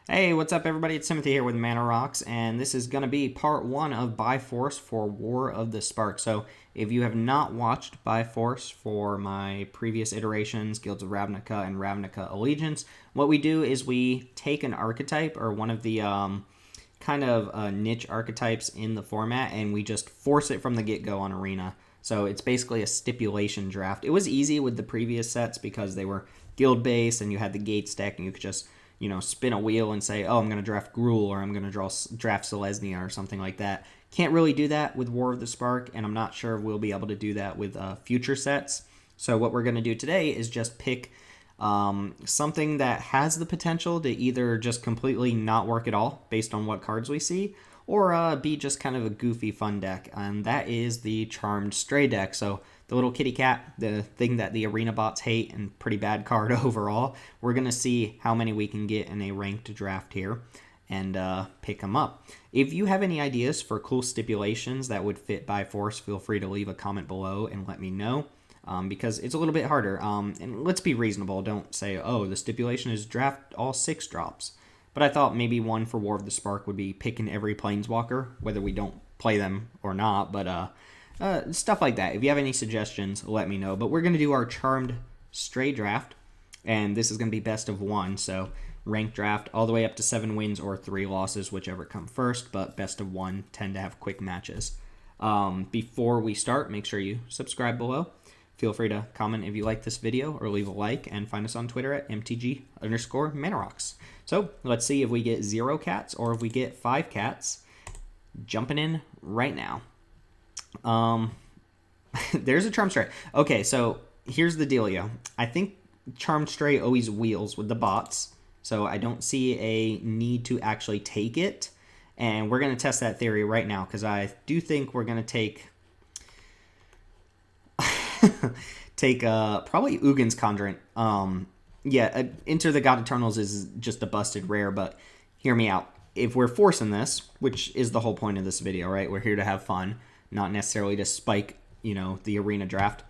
Hey, what's up, everybody? It's Timothy here with Mana Rocks, and this is going to be part one of By Force for War of the Spark. So, if you have not watched By Force for my previous iterations, Guilds of Ravnica and Ravnica Allegiance, what we do is we take an archetype or one of the niche archetypes in the format, and we just force it from the get-go on Arena. So it's basically a stipulation draft. It was easy with the previous sets because they were guild-based, and you had the Gates deck, and you could just spin a wheel and say, oh, I'm going to draft Gruul or I'm going to draft Selesnya or something like that. Can't really do that with War of the Spark, and I'm not sure if we'll be able to do that with future sets. So what we're going to do today is just pick something that has the potential to either just completely not work at all based on what cards we see, or be just kind of a goofy fun deck, and that is the Charmed Stray deck. So the little kitty cat, the thing that the arena bots hate, and pretty bad card overall. We're going to see how many we can get in a ranked draft here and pick them up. If you have any ideas for cool stipulations that would fit By Force, feel free to leave a comment below and let me know. Because it's a little bit harder. And let's be reasonable. Don't say, oh, the stipulation is draft all 6 drops. But I thought maybe one for War of the Spark would be picking every Planeswalker, whether we don't play them or not. But stuff like that. If you have any suggestions, let me know. But we're going to do our Charmed Stray draft. And this is going to be best of 1. So ranked draft all the way up to 7 wins or 3 losses, whichever come first. But best of 1 tend to have quick matches. Before we start, make sure you subscribe below. Feel free to comment if you like this video or leave a like, and find us on Twitter at MTG_ManaRocks. So let's see if we get 0 cats or if we get 5 cats. Jumping in right now. There's a Charmed Stray. Okay, so here's the dealio. I think Charmed Stray always wheels with the bots, so I don't see a need to actually take it. And we're going to test that theory right now, because I do think we're going to take probably Ugin's Conjurant. Enter the God Eternals is just a busted rare, but hear me out. If we're forcing this, which is the whole point of this video, right? We're here to have fun, not necessarily to spike, the arena draft.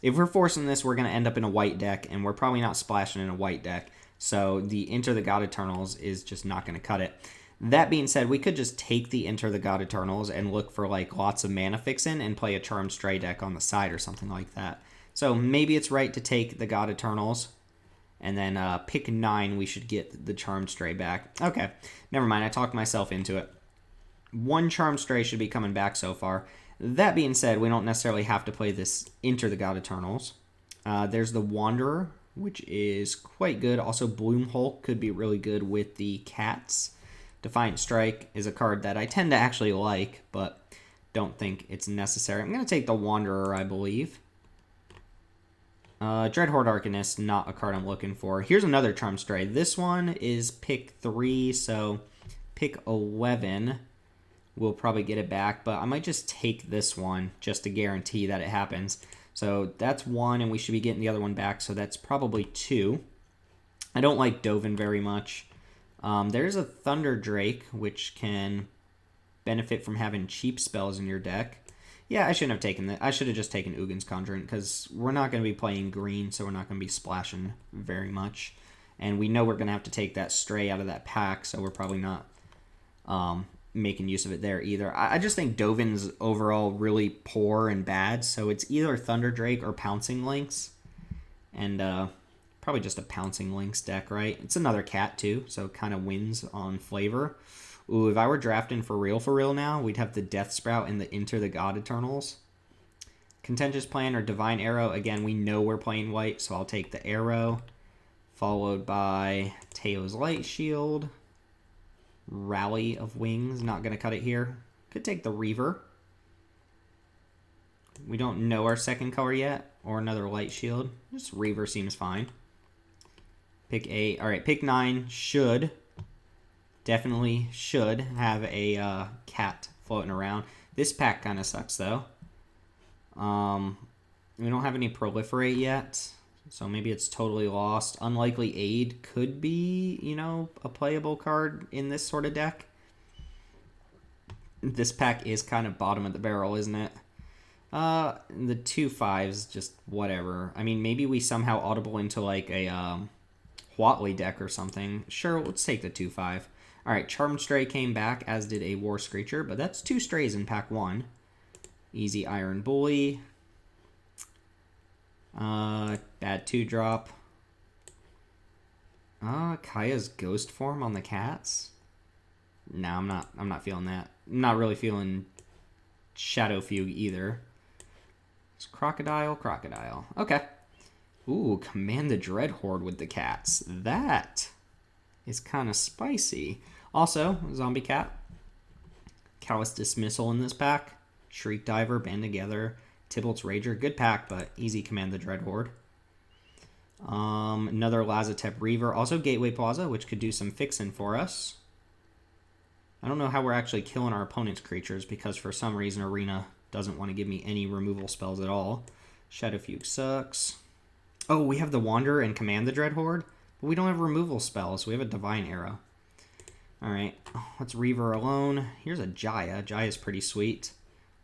If we're forcing this, we're going to end up in a white deck, and we're probably not splashing in a white deck. So the Enter the God Eternals is just not going to cut it. That being said, we could just take the Enter the God Eternals and look for like lots of mana fixin' and play a Charmed Stray deck on the side or something like that. So maybe it's right to take the God Eternals, and then pick 9, we should get the Charmed Stray back. Okay, never mind, I talked myself into it. 1 Charmed Stray should be coming back so far. That being said, we don't necessarily have to play this Enter the God Eternals. There's the Wanderer, which is quite good. Also, Bloom Hulk could be really good with the cats. Defiant Strike is a card that I tend to actually like, but don't think it's necessary. I'm going to take the Wanderer, I believe. Dreadhorde Arcanist, not a card I'm looking for. Here's another Charmed Stray. This one is pick 3, so pick 11. We'll probably get it back, but I might just take this one just to guarantee that it happens. So that's 1, and we should be getting the other one back, so that's probably 2. I don't like Dovin very much. There's a Thunder Drake, which can benefit from having cheap spells in your deck. Yeah, I shouldn't have taken that. I should have just taken Ugin's Conjurant, because we're not going to be playing green, so we're not going to be splashing very much. And we know we're going to have to take that Stray out of that pack, so we're probably not making use of it there either. I just think Dovin's overall really poor and bad, so it's either Thunder Drake or Pouncing Lynx. And probably just a Pouncing Lynx deck, right? It's another cat, too, so it kind of wins on flavor. Ooh, if I were drafting for real now, we'd have the Death Sprout and the Enter the God Eternals. Contentious Plan or Divine Arrow. Again, we know we're playing white, so I'll take the Arrow. Followed by Teo's Light Shield. Rally of Wings, not going to cut it here. Could take the Reaver. We don't know our second color yet, or another Light Shield. Just Reaver seems fine. Pick 8. Alright, pick 9 should, definitely should have a cat floating around. This pack kind of sucks, though. We don't have any Proliferate yet, so maybe it's totally lost. Unlikely Aid could be, a playable card in this sort of deck. This pack is kind of bottom of the barrel, isn't it? The 2 5s, just whatever. I mean, maybe we somehow audible into like a Huatley deck or something. Sure, let's take the 2/5. All right, Charmed Stray came back, as did a War Screecher, but that's 2 strays in pack 1. Easy Iron Bully. Bad 2-drop. Kaya's Ghost Form on the cats. No, I'm not feeling that. I'm not really feeling Shadow Fugue either. It's Crocodile. Okay. Ooh, Command the Dread Horde with the cats. That is kind of spicy. Also, Zombie Cat. Callous Dismissal in this pack. Shriek Diver, Band Together. Tybalt's Rager. Good pack, but easy Command the Dread Horde. Another Lazotep Reaver. Also Gateway Plaza, which could do some fixing for us. I don't know how we're actually killing our opponent's creatures, because for some reason Arena doesn't want to give me any removal spells at all. Shadow Fugue sucks. Oh, we have the Wanderer and Command the Dread Horde, but we don't have removal spells. We have a Divine Arrow. Alright, let's Reaver alone. Here's a Jaya. Jaya's pretty sweet.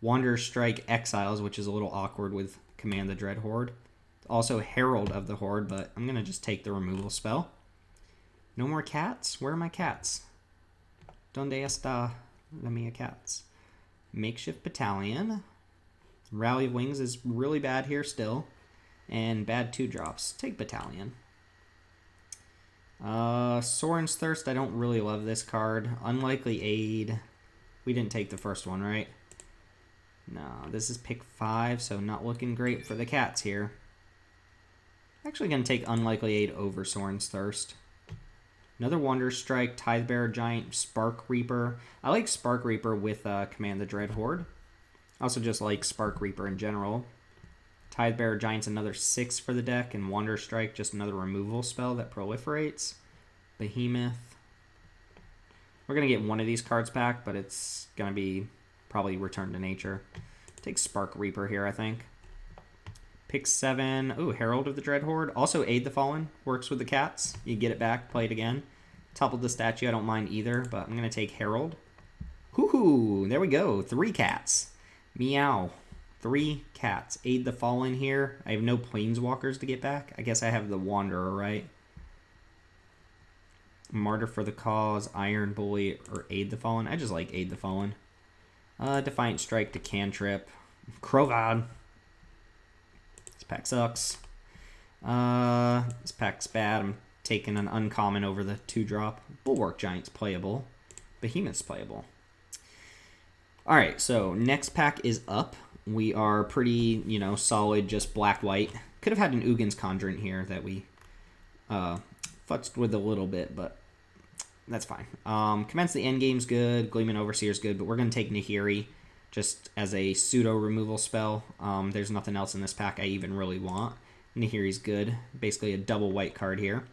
Wanderer Strike Exiles, which is a little awkward with Command the Dread Horde. Also Herald of the Horde, but I'm going to just take the removal spell. No more cats? Where are my cats? Donde está la mia cats? Makeshift Battalion. Rally of Wings is really bad here still. And bad 2-drops. Take Battalion. Soren's Thirst, I don't really love this card. Unlikely Aid. We didn't take the first one, right? No, this is pick 5, so not looking great for the cats here. Actually going to take Unlikely Aid over Soren's Thirst. Another Wonder Strike, Tidebearer Giant, Spark Reaper. I like Spark Reaper with Command the Dread Horde. I also just like Spark Reaper in general. Tidebearer Giant's another 6 for the deck, and Wonder Strike, just another removal spell that proliferates. Behemoth. We're going to get one of these cards back, but it's going to be probably Return to Nature. Take Spark Reaper here, I think. Pick 7. Ooh, Herald of the Dread Horde. Also Aid the Fallen. Works with the cats. You get it back, play it again. Toppled the statue, I don't mind either, but I'm going to take Herald. Hoo-hoo! There we go. 3 cats. Meow. 3 cats. Aid the Fallen here. I have no Planeswalkers to get back. I guess I have the Wanderer, right? Martyr for the Cause, Iron Bully, or Aid the Fallen. I just like Aid the Fallen. Defiant Strike to Cantrip. Crovad. This pack sucks. This pack's bad. I'm taking an uncommon over the 2-drop. Bulwark Giant's playable. Behemoth's playable. Alright, so next pack is up. We are pretty, solid, just black-white. Could have had an Ugin's Conjurant here that we futzed with a little bit, but that's fine. Commence the Endgame's good. Gleaming Overseer's good, but we're going to take Nahiri just as a pseudo-removal spell. There's nothing else in this pack I even really want. Nahiri's good. Basically a double white card here.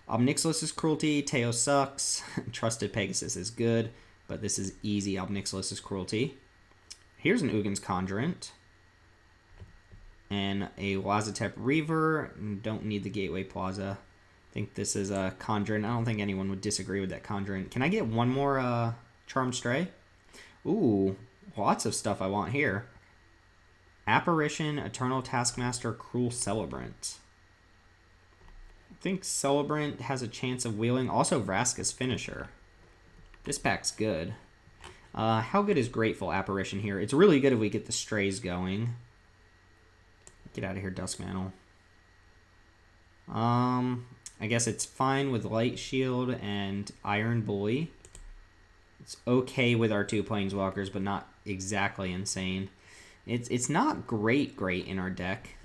Obnixilis is Cruelty. Teo sucks. Trusted Pegasus is good, but this is easy Obnixilis is Cruelty. Here's an Ugin's Conjurant. And a Lazotep Reaver. Don't need the Gateway Plaza. I think this is a Conjurant. I don't think anyone would disagree with that Conjurant. Can I get one more Charmed Stray? Ooh, lots of stuff I want here. Apparition, Eternal Taskmaster, Cruel Celebrant. I think Celebrant has a chance of wheeling. Also Vraska's Finisher. This pack's good. How good is Grateful Apparition here? It's really good if we get the strays going. Get out of here, Duskmantle. I guess it's fine with Light Shield and Iron Bully. It's okay with our 2 Planeswalkers, but not exactly insane. It's not great in our deck.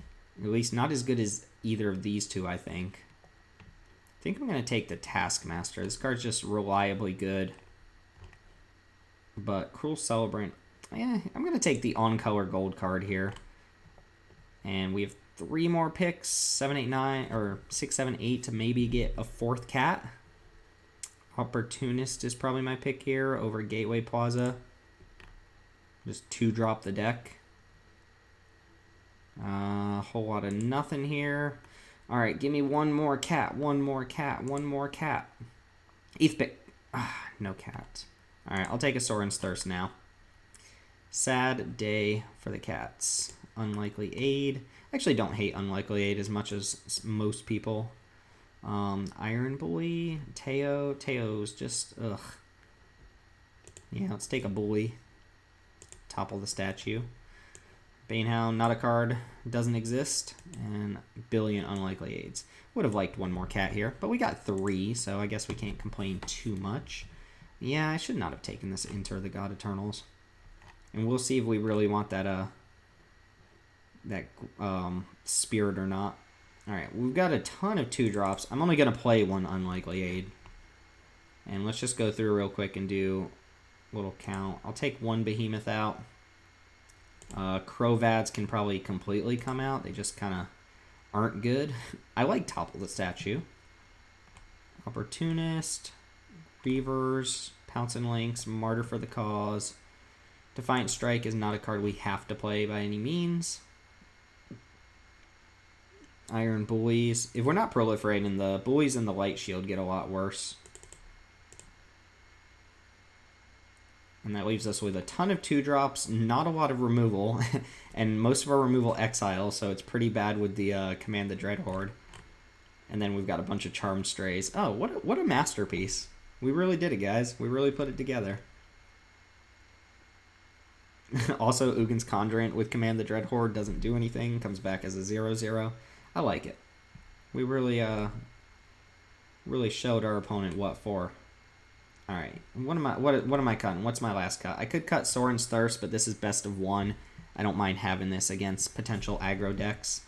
At least not as good as either of these 2, I think. I think I'm going to take the Taskmaster. This card's just reliably good. But Cruel Celebrant, I'm going to take the on-color gold card here. And we have 3 more picks, 7, 8, 9, or 6, 7, 8 to maybe get a 4th cat. Opportunist is probably my pick here over Gateway Plaza. Just 2-drop the deck. A whole lot of nothing here. All right, give me one more cat, one more cat, one more cat. ETH pick. No cat. All right, I'll take a Soren's Thirst now. Sad day for the cats. Unlikely Aid. I actually don't hate Unlikely Aid as much as most people. Iron Bully, Teo's just, ugh. Yeah, let's take a Bully. Topple the statue. Banehound, not a card, doesn't exist. And Billion Unlikely Aids. Would have liked one more cat here, but we got 3, so I guess we can't complain too much. Yeah, I should not have taken this Enter the God Eternals. And we'll see if we really want that spirit or not. Alright, we've got a ton of 2-drops. I'm only going to play one Unlikely Aid. And let's just go through real quick and do a little count. I'll take one Behemoth out. Crovads can probably completely come out. They just kind of aren't good. I like Topple the Statue. Opportunist, Reavers, Pounce and Lynx, Martyr for the Cause. Defiant Strike is not a card we have to play by any means. Iron Bullies. If we're not proliferating, the Bullies and the Light Shield get a lot worse. And that leaves us with a ton of 2-drops, not a lot of removal, and most of our removal exile, so it's pretty bad with the Command the Dreadhorde. And then we've got a bunch of Charmed Strays. Oh, what a masterpiece. We really did it, guys. We really put it together. Also, Ugin's Conjurant with Command the Dreadhorde doesn't do anything, comes back as a 0/0. I like it. We really showed our opponent what for. All right, what am I cutting? What's my last cut? I could cut Soren's Thirst, but this is best of 1. I don't mind having this against potential aggro decks.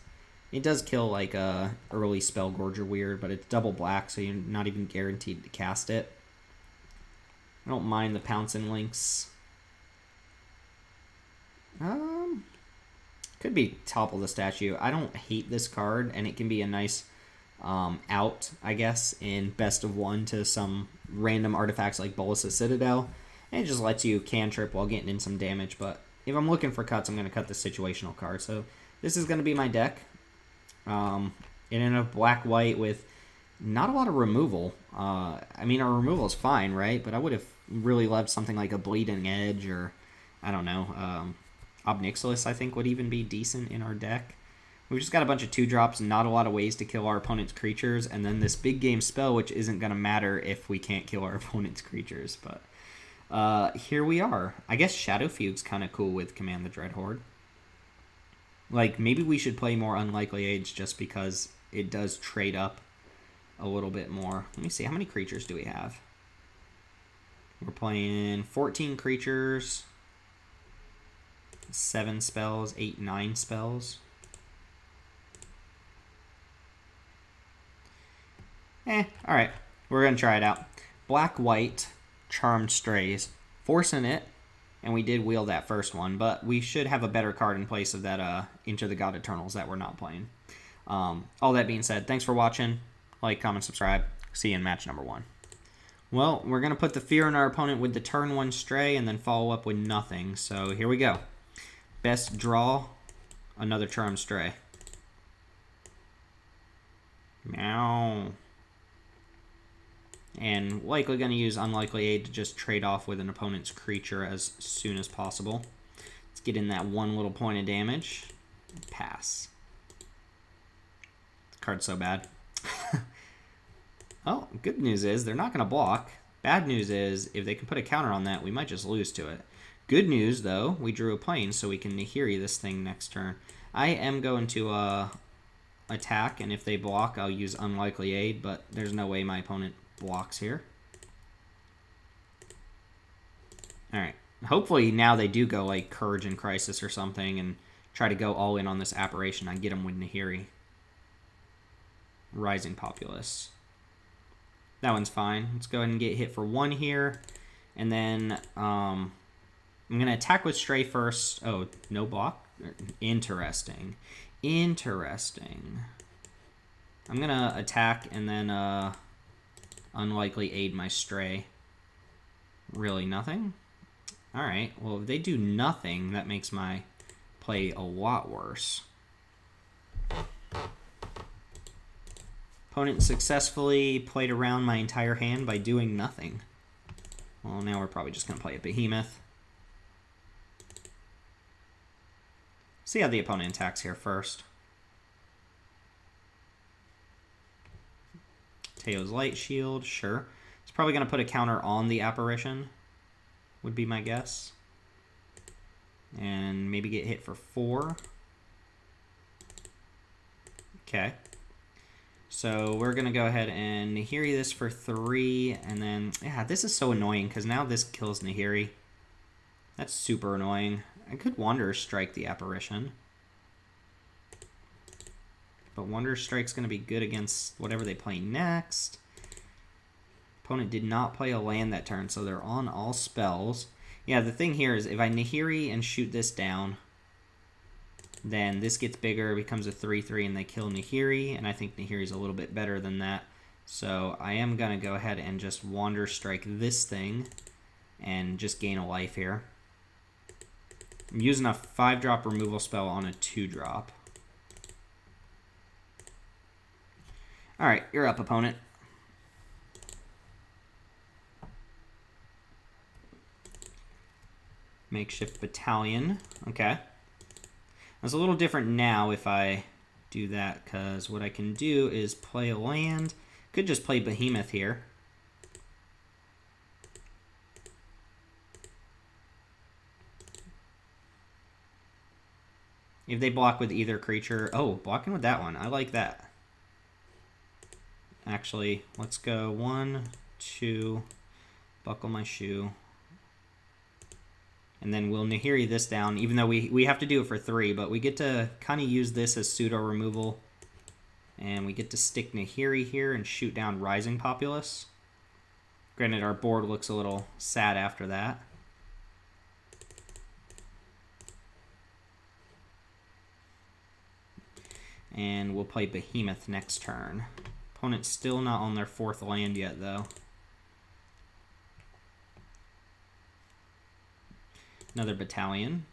It does kill like a early Spellgorger weird, but it's double black, so you're not even guaranteed to cast it. I don't mind the Pounce and Lynx. Could be Topple the Statue. I don't hate this card, and it can be a nice out, I guess, in best of 1 to some random artifacts like Bolas's Citadel. And it just lets you cantrip while getting in some damage. But if I'm looking for cuts, I'm going to cut the situational card. So this is going to be my deck. In a black-white with not a lot of removal. I mean, our removal is fine, right? But I would have really loved something like a Bleeding Edge or, I don't know, Obnixilis, I think, would even be decent in our deck. We've just got a bunch of 2-drops, not a lot of ways to kill our opponent's creatures, and then this big game spell, which isn't going to matter if we can't kill our opponent's creatures. But here we are. I guess Shadow Fugue's kind of cool with Command the Dreadhorde. Like, maybe we should play more Unlikely Age just because it does trade up a little bit more. Let me see, how many creatures do we have? We're playing 14 creatures, 7 spells, 8, 9 spells. Alright. We're going to try it out. Black-white, Charmed Strays. Forcing it, and we did wheel that first one, but we should have a better card in place of that Into the God Eternals that we're not playing. All that being said, thanks for watching. Like, comment, subscribe. See you in match number 1. Well, we're going to put the fear in our opponent with the turn 1 Stray and then follow up with nothing. So here we go. Best draw, another Charmed Stray. Meow. And likely going to use Unlikely Aid to just trade off with an opponent's creature as soon as possible. Let's get in that 1 little point of damage. Pass. Card's so bad. Oh, good news is they're not going to block. Bad news is if they can put a counter on that, we might just lose to it. Good news, though, we drew a plane, so we can Nahiri this thing next turn. I am going to attack, and if they block, I'll use Unlikely Aid, but there's no way my opponent blocks here. Alright. Hopefully now they do go like Courage and Crisis or something and try to go all in on this Apparition. I get them with Nahiri. Rising Populace. That one's fine. Let's go ahead and get hit for 1 here. And then I'm going to attack with Stray first. Oh, no block? Interesting. Interesting. I'm going to attack and then Unlikely Aid my Stray. Really nothing? Alright, well if they do nothing, that makes my play a lot worse. Opponent successfully played around my entire hand by doing nothing. Well, now we're probably just going to play a Behemoth. See how the opponent attacks here first. Teo's Light Shield, sure. It's probably going to put a counter on the Apparition, would be my guess. And maybe get hit for 4. Okay. So we're going to go ahead and Nahiri this for 3. And then, yeah, this is so annoying because now this kills Nahiri. That's super annoying. I could Wanderer Strike the Apparition. But Wanderer Strike's going to be good against whatever they play next. Opponent did not play a land that turn, so they're on all spells. Yeah, the thing here is if I Nahiri and shoot this down, then this gets bigger, becomes a 3/3, and they kill Nahiri, and I think Nahiri's a little bit better than that. So I am going to go ahead and just Wanderer Strike this thing and just gain a life here. I'm using a 5-drop removal spell on a 2-drop. Alright, you're up, opponent. Makeshift Battalion. Okay. It's a little different now if I do that, because what I can do is play a land. Could just play Behemoth here. If they block with either creature... Oh, blocking with that one. I like that. Actually, let's go 1, 2, buckle my shoe. And then we'll Nahiri this down, even though we have to do it for 3, but we get to kind of use this as pseudo removal. And we get to stick Nahiri here and shoot down Rising Populace. Granted, our board looks a little sad after that. And we'll play Behemoth next turn. Opponent's still not on their 4th land yet, though. Another Battalion.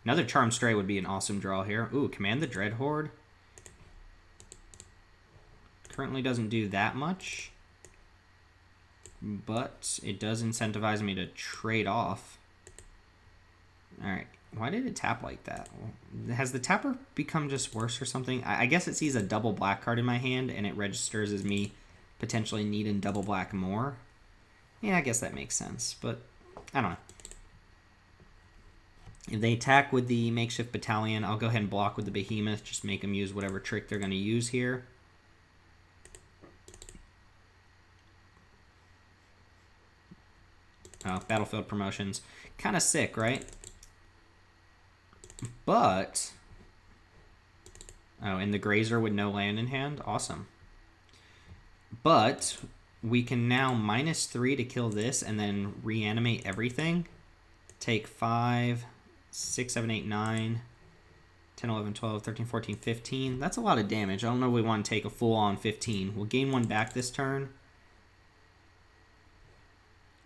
Another Charmed Stray would be an awesome draw here. Ooh, Command the Dreadhorde. Currently doesn't do that much, but it does incentivize me to trade off. Alright, why did it tap like that? Has the tapper become just worse or something? I guess it sees a double black card in my hand and it registers as me potentially needing double black more. Yeah, I guess that makes sense, but I don't know. If they attack with the Makeshift Battalion, I'll go ahead and block with the Behemoth, just make them use whatever trick they're going to use here. Battlefield Promotions. Kind of sick, right? But... Oh, and the Grazer with no land in hand? Awesome. But we can now -3 to kill this and then reanimate everything. Take 5, 6, 7, 8, 9, 10, 11, 12, 13, 14, 15. That's a lot of damage. I don't know if we want to take a full-on 15. We'll gain 1 back this turn.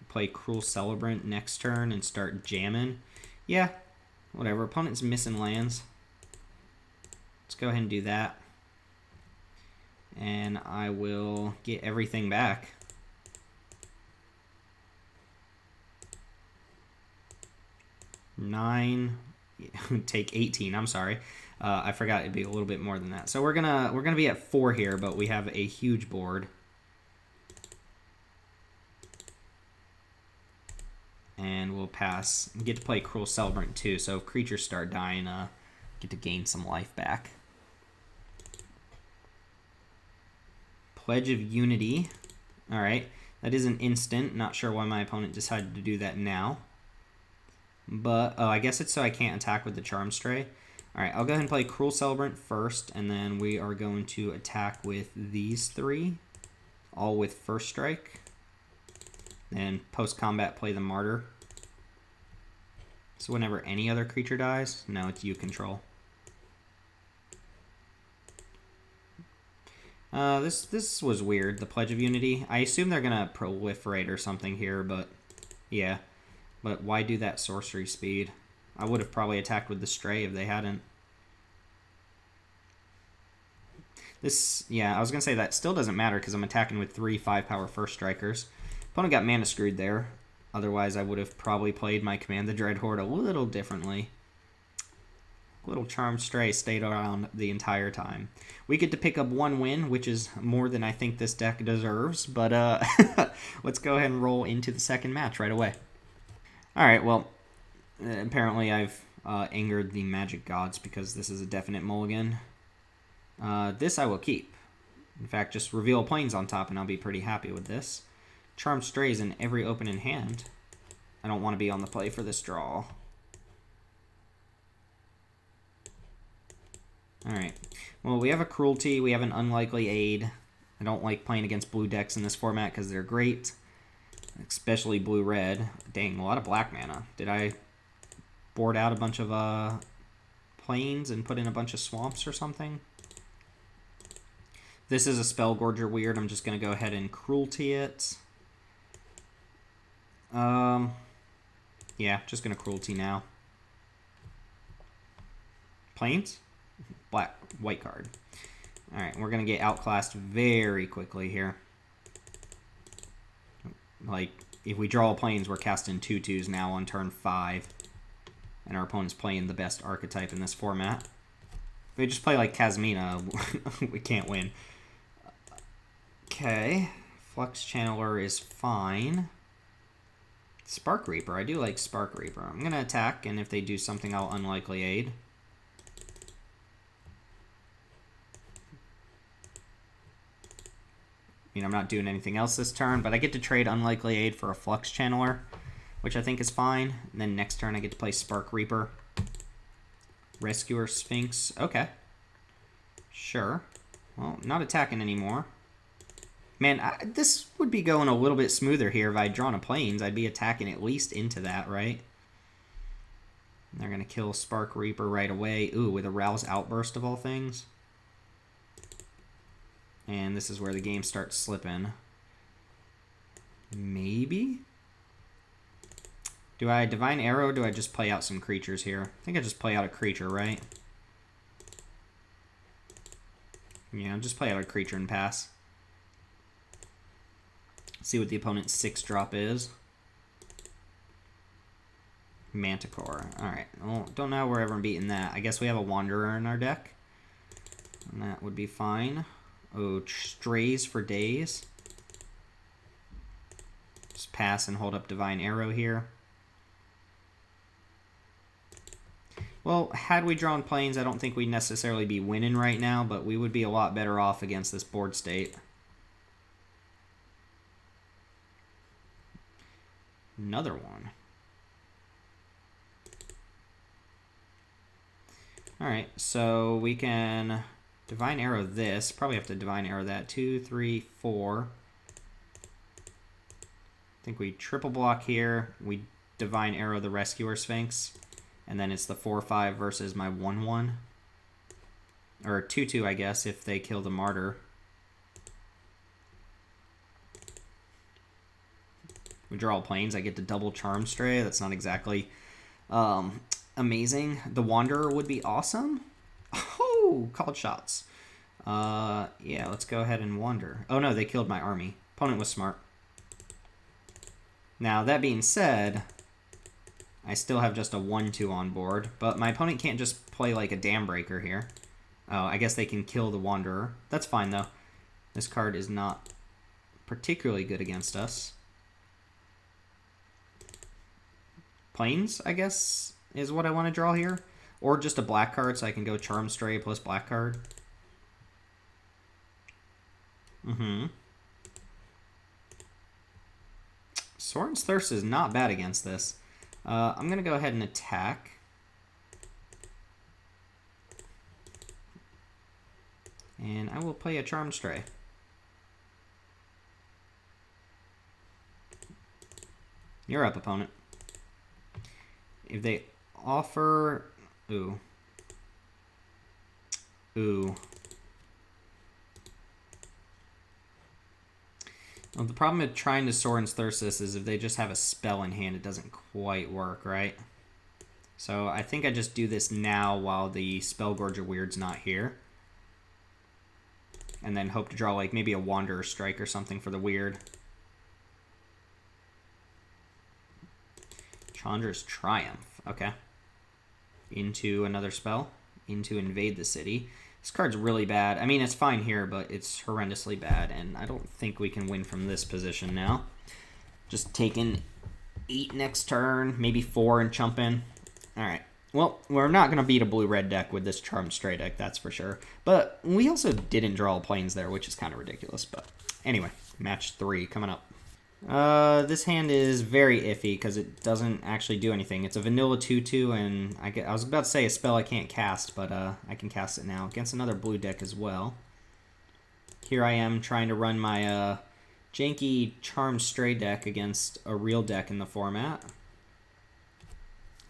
Play Cruel Celebrant next turn and start jamming. Yeah, whatever. Opponent's missing lands. Let's go ahead and do that. And I will get everything back. Nine, take 18. I'm sorry, I forgot it'd be a little bit more than that. So we're gonna be at 4 here, but we have a huge board. And we'll pass. Get to play Cruel Celebrant too, so if creatures start dying, get to gain some life back. Pledge of Unity. Alright, that is an instant. Not sure why my opponent decided to do that now. But, oh, I guess it's so I can't attack with the Charmed Stray. Alright, I'll go ahead and play Cruel Celebrant first, and then we are going to attack with these 3, all with First Strike. Then post-combat play the Martyr. So whenever any other creature dies, no, it's you control. This was weird, the Pledge of Unity. I assume they're going to proliferate or something here, but yeah. But why do that sorcery speed? I would have probably attacked with the Stray if they hadn't. Yeah, I was going to say that still doesn't matter because I'm attacking with 3 5-power First Strikers. Opponent got mana screwed there. Otherwise, I would have probably played my Command the Dreadhorde a little differently. Little Charmed Stray stayed around the entire time. We get to pick up 1 win, which is more than I think this deck deserves, but let's go ahead and roll into the second match right away. Alright, well, apparently I've angered the magic gods because this is a definite mulligan. This I will keep. In fact, just reveal planes on top and I'll be pretty happy with this. Charmed Strays in every opening hand. I don't want to be on the play for this draw. Alright. Well, we have a Cruelty. We have an Unlikely Aid. I don't like playing against blue decks in this format because they're great. Especially blue-red. Dang, a lot of black mana. Did I board out a bunch of plains and put in a bunch of swamps or something? This is a Spellgorger weird. I'm just going to go ahead and Cruelty it. Yeah, just going to Cruelty now. Plains? White card. Alright, we're going to get outclassed very quickly here. Like, if we draw plains, we're casting 2/2s now on turn 5. And our opponent's playing the best archetype in this format. If they just play like Kasmina, we can't win. Okay. Flux Channeler is fine. Spark Reaper. I do like Spark Reaper. I'm going to attack, and if they do something, I'll Unlikely Aid. I'm not doing anything else this turn, but I get to trade Unlikely Aid for a Flux Channeler, which I think is fine. And then next turn I get to play Spark Reaper. Rescuer Sphinx. Okay. Sure. Well, not attacking anymore. Man, this would be going a little bit smoother here if I'd drawn a plains. I'd be attacking at least into that, right? And they're going to kill Spark Reaper right away. Ooh, with a Rouse Outburst of all things. And this is where the game starts slipping. Maybe? Do I Divine Arrow or do I just play out some creatures here? I think I just play out a creature, right? Yeah, just play out a creature and pass. See what the opponent's 6-drop is. Manticore. Alright, well, don't know how we're ever beating that. I guess we have a Wanderer in our deck. And that would be fine. Oh, Strays for days. Just pass and hold up Divine Arrow here. Well, had we drawn plains, I don't think we'd necessarily be winning right now, but we would be a lot better off against this board state. Another one. Alright, so we can Divine Arrow this. Probably have to Divine Arrow that. 2, 3, 4. I think we triple block here. We Divine Arrow the Rescuer Sphinx. And then it's the 4-5 versus my 1-1. Or 2-2, I guess, if they kill the Martyr. We draw plains. I get to double Charm Stray. That's not exactly amazing. The Wanderer would be awesome. Oh, called shots. Yeah, let's go ahead and wander. Oh no, they killed my army. Opponent was smart. Now, that being said, I still have just a 1-2 on board, but my opponent can't just play like a Dam Breaker here. Oh, I guess they can kill the Wanderer. That's fine, though. This card is not particularly good against us. Plains, I guess, is what I want to draw here. Or just a black card so I can go Charm Stray plus black card. Sorin's Thirst is not bad against this. I'm going to go ahead and attack. And I will play a Charm Stray. You're up, opponent. If they offer... Ooh. Ooh. Well, the problem with trying to Sorin's Thirst this is if they just have a spell in hand, it doesn't quite work, right? So I think I just do this now while the Spellgorger Weird's not here. And then hope to draw like maybe a Wanderer Strike or something for the Weird. Chandra's Triumph. Okay. Into another spell. in to invade the city. This card's really bad. I mean, it's fine here, but it's horrendously bad, and I don't think we can win from this position now. Just taking 8 next turn, maybe 4 and chump in. All right. Well, we're not going to beat a blue-red deck with this Charmed Stray deck, that's for sure. But we also didn't draw planes there, which is kind of ridiculous. But anyway, match 3 coming up. This hand is very iffy because it doesn't actually do anything. It's a vanilla 2/2, and I was about to say a spell I can't cast, but I can cast it now against another blue deck as well. Here I am trying to run my janky Charmed Stray deck against a real deck in the format.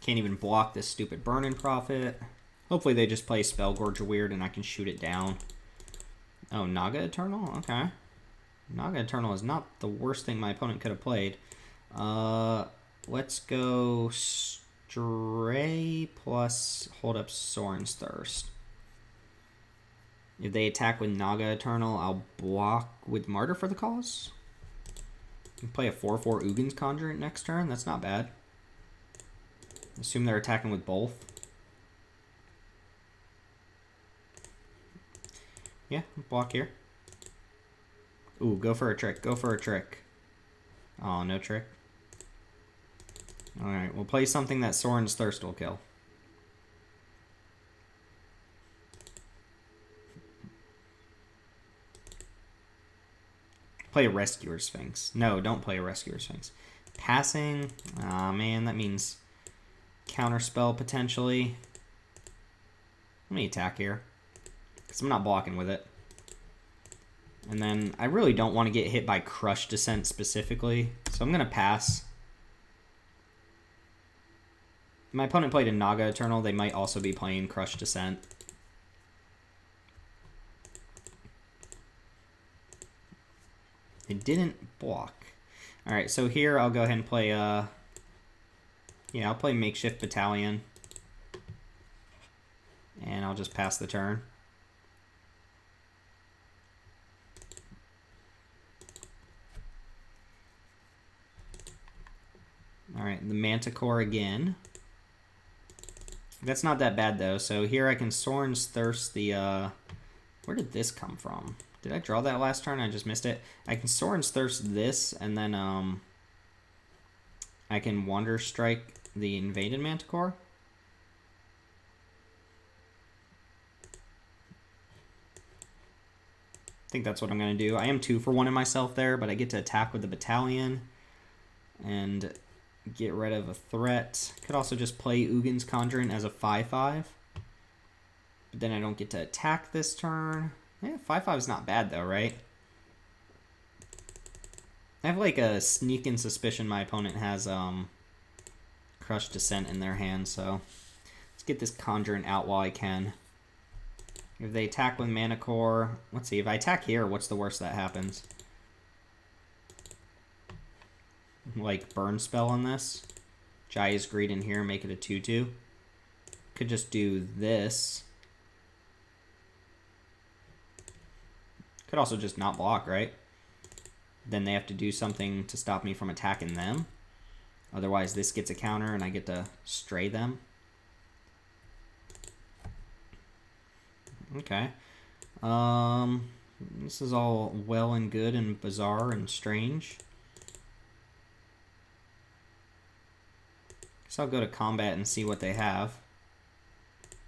Can't even block this stupid Burning Prophet. Hopefully they just play Spellgorger weird and I can shoot it down. Oh, Naga Eternal? Okay. Naga Eternal is not the worst thing my opponent could have played. Let's go Stray plus hold up Sorin's Thirst. If they attack with Naga Eternal, I'll block with Martyr for the Cause. You play a 4/4 Ugin's Conjurant next turn. That's not bad. Assume they're attacking with both. Yeah, block here. Ooh, go for a trick. Go for a trick. Oh, no trick. Alright, we'll play something that Sorin's Thirst will kill. Play a Rescuer Sphinx. No, don't play a Rescuer Sphinx. Passing. Aw, man, that means counterspell potentially. Let me attack here, because I'm not blocking with it. And then I really don't want to get hit by Crush Descent specifically, so I'm going to pass. My opponent played a Naga Eternal. They might also be playing Crush Descent. They didn't block. Alright, so here I'll go ahead and play, yeah, I'll play Makeshift Battalion. And I'll just pass the turn. Alright, the Manticore again. That's not that bad, though. So here I can Sorin's Thirst the, where did this come from? Did I draw that last turn? I just missed it. I can Sorin's Thirst this, and then, I can Wonder Strike the Invaded Manticore. I think that's what I'm going to do. I am 2 for 1 in myself there, but I get to attack with the Battalion and get rid of a threat. Could also just play Ugin's Conjurant as a 5/5. But then I don't get to attack this turn. Yeah, 5/5 is not bad though, right? I have like a sneaking suspicion my opponent has Crush Descent in their hand, so let's get this Conjurant out while I can. If they attack with Mana Core, let's see, if I attack here, what's the worst that happens? Like Burn Spell on this. Jaya's Greed in here, make it a 2/2. Could just do this. Could also just not block, right? Then they have to do something to stop me from attacking them. Otherwise, this gets a counter and I get to stray them. Okay. This is all well and good and bizarre and strange. Guess I'll go to combat and see what they have.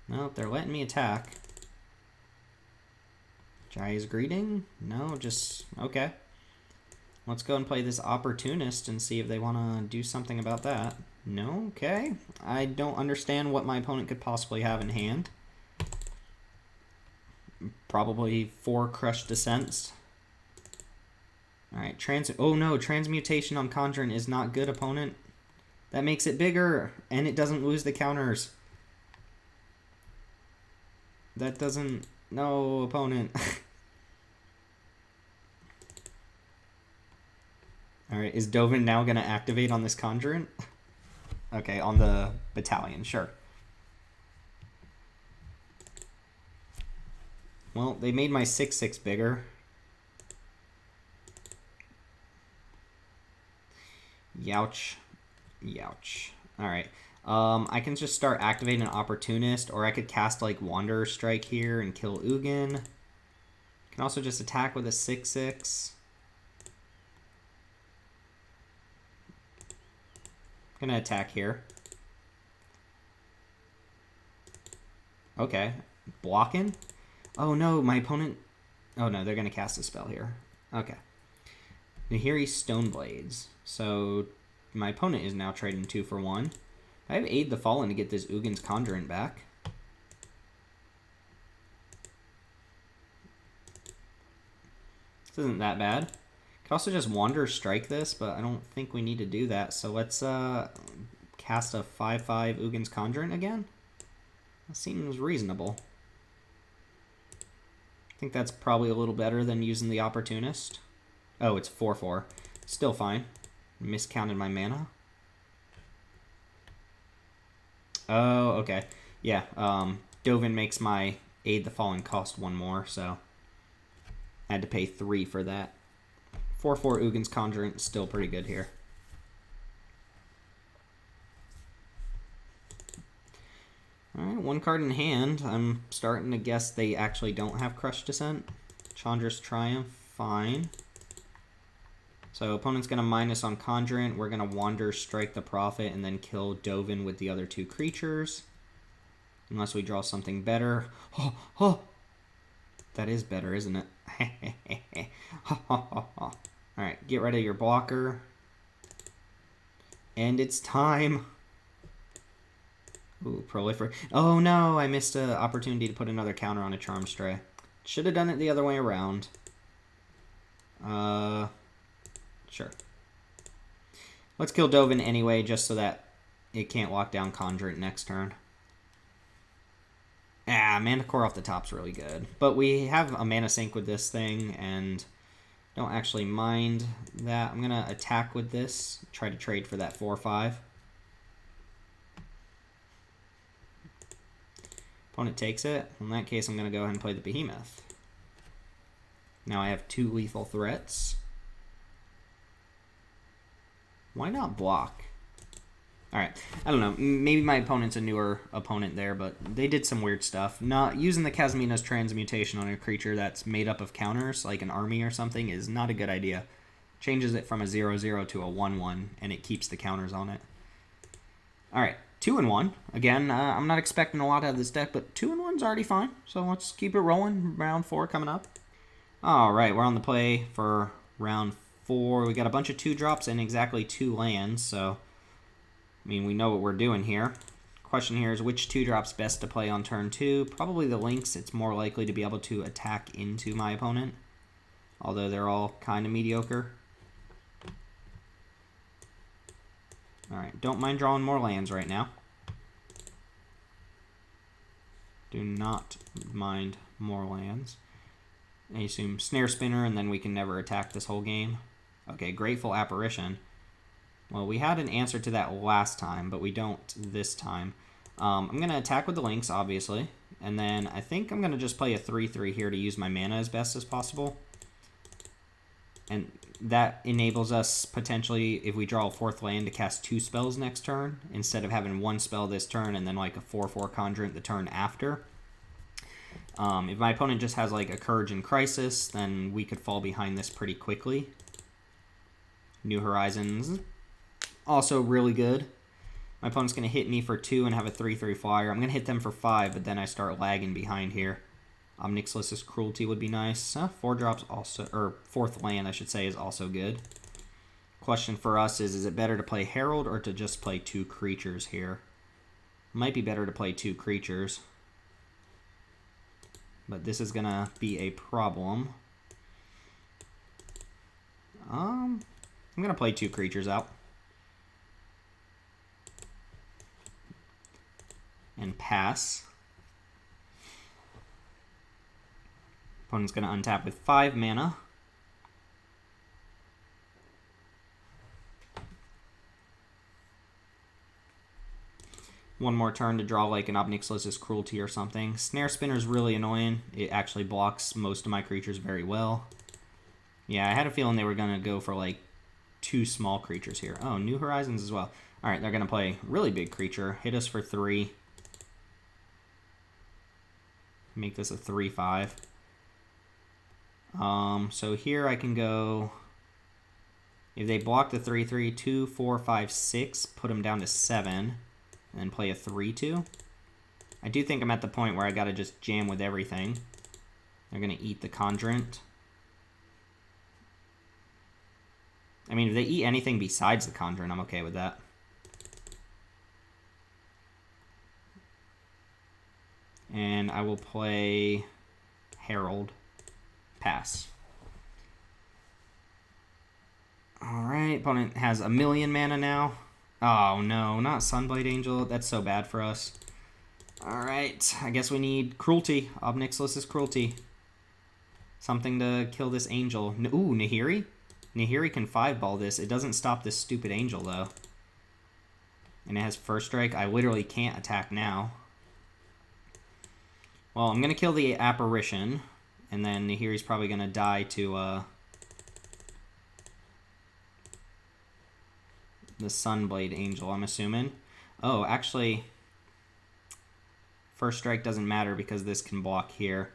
Nope, they're letting me attack. Jaya's Greeting? No, just... okay. Let's go and play this Opportunist and see if they want to do something about that. No? Okay. I don't understand what my opponent could possibly have in hand. Probably 4 Crush Descents. Alright, oh no, Transmutation on Conjurant is not good, opponent. That makes it bigger, and it doesn't lose the counters. That doesn't... no, opponent. Alright, is Dovin now going to activate on this Conjurant? Okay, on the Battalion, sure. Well, they made my 6/6 bigger. Youch. Youch. Alright. I can just start activating an Opportunist, or I could cast like Wanderer Strike here and kill Ugin. Can also just attack with a 6/6. Gonna attack here. Okay, blocking. Oh no, my opponent. Oh no, they're gonna cast a spell here. Okay. Nahiri Stoneblades. So my opponent is now trading 2 for 1. I have Aid the Fallen to get this Ugin's Conjurant back. This isn't that bad. Could also just Wander Strike this, but I don't think we need to do that. So let's cast a 5/5 Ugin's Conjurant again. That seems reasonable. I think that's probably a little better than using the Opportunist. Oh, it's 4/4. Still fine. Miscounted my mana. Oh, okay. Yeah, Dovin makes my Aid the Fallen cost 1 more, so I had to pay 3 for that. 4/4 Ugin's Conjurant is still pretty good here. Alright, 1 card in hand. I'm starting to guess they actually don't have Crush Descent. Chandra's Triumph, fine. So opponent's going to minus on Conjurant. We're going to Wander Strike the Prophet and then kill Dovin with the other 2 creatures. Unless we draw something better. Oh, oh. That is better, isn't it? Alright, get rid of your blocker. And it's time. Ooh, Proliferate. Oh no, I missed an opportunity to put another counter on a Charm Stray. Should have done it the other way around. Sure. Let's kill Dovin anyway, just so that it can't lock down Conjurant next turn. Mana Core off the top's really good. But we have a mana sink with this thing, and don't actually mind that. I'm going to attack with this, try to trade for that 4/5. Opponent takes it. In that case, I'm going to go ahead and play the Behemoth. Now I have 2 lethal threats. Why not block? Alright, I don't know. Maybe my opponent's a newer opponent there, but they did some weird stuff. Not using the Kasmina's Transmutation on a creature that's made up of counters, like an army or something, is not a good idea. Changes it from a 0/0 to a 1/1, and it keeps the counters on it. Alright, 2-1. Again, I'm not expecting a lot out of this deck, but 2-1's already fine. So let's keep it rolling. Round 4 coming up. Alright, we're on the play for round 4. We got a bunch of 2-drops and exactly 2 lands, so I mean, we know what we're doing here. Question here is which 2-drop's best to play on turn 2? Probably the Lynx. It's more likely to be able to attack into my opponent, although they're all kind of mediocre. Alright, don't mind drawing more lands right now. Do not mind more lands. I assume Snare Spinner, and then we can never attack this whole game. Okay, Grateful Apparition. Well, we had an answer to that last time, but we don't this time. I'm going to attack with the Lynx, obviously. And then I think I'm going to just play a 3/3 here to use my mana as best as possible. And that enables us potentially, if we draw a 4th land, to cast 2 spells next turn, instead of having 1 spell this turn and then like a 4/4 Conjurant the turn after. If my opponent just has like a Courage and Crisis, then we could fall behind this pretty quickly. New Horizons, also really good. My opponent's going to hit me for 2 and have a 3/3 flyer. I'm going to hit them for 5, but then I start lagging behind here. Omnixlus's Cruelty would be nice. 4-drops also, or 4th land, I should say, is also good. Question for us is it better to play Herald or to just play 2 creatures here? Might be better to play 2 creatures. But this is going to be a problem. I'm going to play 2 creatures out. And pass. Opponent's going to untap with 5 mana. One more turn to draw like an Obnixlus's Cruelty or something. Snare Spinner's really annoying. It actually blocks most of my creatures very well. Yeah, I had a feeling they were going to go for like two small creatures here. Oh, New Horizons as well. All right, they're going to play really big creature. Hit us for 3. Make this a 3/5. So here I can go... If they block the 3/3, 2, 4, 5, 6, put them down to 7, and then play a 3/2. I do think I'm at the point where I got to just jam with everything. They're going to eat the Conjurant. I mean, if they eat anything besides the Conjurant, I'm okay with that. And I will play Herald. Pass. Alright, opponent has 1,000,000 mana now. Oh no, not Sunblade Angel. That's so bad for us. Alright, I guess we need Cruelty. Ob Nixilis' Cruelty. Something to kill this Angel. Ooh, Nahiri? Nahiri can 5-ball this. It doesn't stop this stupid Angel, though. And it has First Strike. I literally can't attack now. Well, I'm going to kill the Apparition. And then Nahiri's probably going to die to... the Sunblade Angel, I'm assuming. Oh, actually, First Strike doesn't matter because this can block here.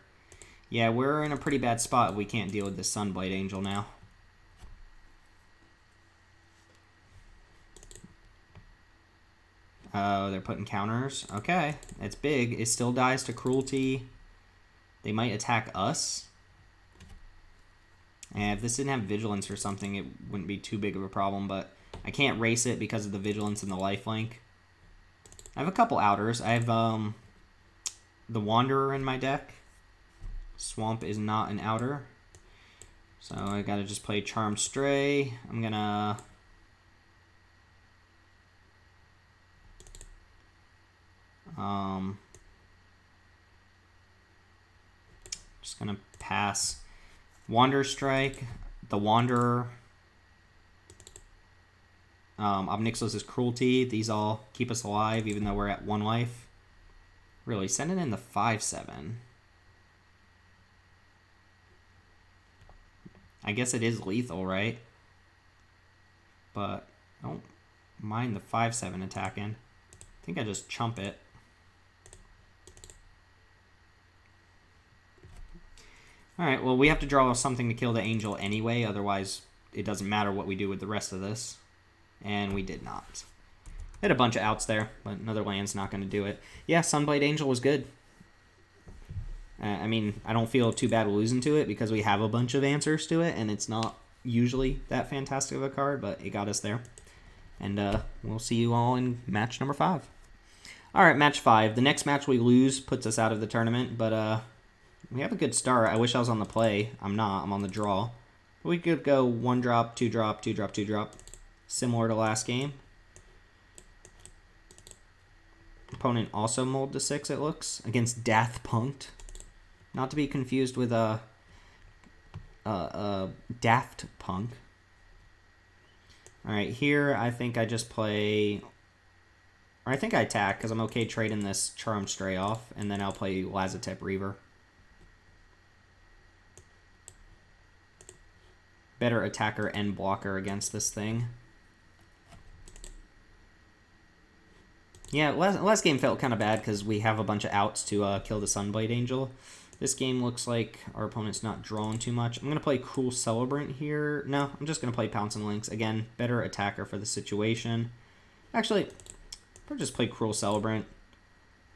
Yeah, we're in a pretty bad spot if we can't deal with the Sunblade Angel now. Oh, they're putting counters. Okay, it's big. It still dies to Cruelty. They might attack us. And if this didn't have Vigilance or something, it wouldn't be too big of a problem, but I can't race it because of the Vigilance and the lifelink. I have a couple outers. I have the Wanderer in my deck. Swamp is not an outer. So I gotta just play Charmed Stray. I'm gonna... just gonna pass Wander Strike, the Wanderer, Ob Nixilis' Cruelty. These all keep us alive even though we're at 1 life. Really, sending in the 5/7. I guess it is lethal, right? But I don't mind the 5/7 attacking. I think I just chump it. Alright, well, we have to draw something to kill the Angel anyway, otherwise it doesn't matter what we do with the rest of this. And we did not. Had a bunch of outs there, but another land's not going to do it. Yeah, Sunblade Angel was good. I mean, I don't feel too bad losing to it because we have a bunch of answers to it, and it's not usually that fantastic of a card, but it got us there. And we'll see you all in match number 5. All right, match 5. The next match we lose puts us out of the tournament, but we have a good start. I wish I was on the play. I'm not. I'm on the draw. We could go 1-drop, 2-drop, 2-drop, 2-drop. Similar to last game. Opponent also mulled to 6, it looks, against Daft Punked. Not to be confused with Daft Punk. Alright, here I think I just play... Or I think I attack, because I'm okay trading this Charmed Stray off, and then I'll play Lazotep Reaver. Better attacker and blocker against this thing. Yeah, last game felt kind of bad because we have a bunch of outs to kill the Sunblade Angel. This game looks like our opponent's not drawing too much. I'm going to play Cruel Celebrant here. No, I'm just going to play Pounce and Lynx. Again, better attacker for the situation. Actually, I'll just play Cruel Celebrant.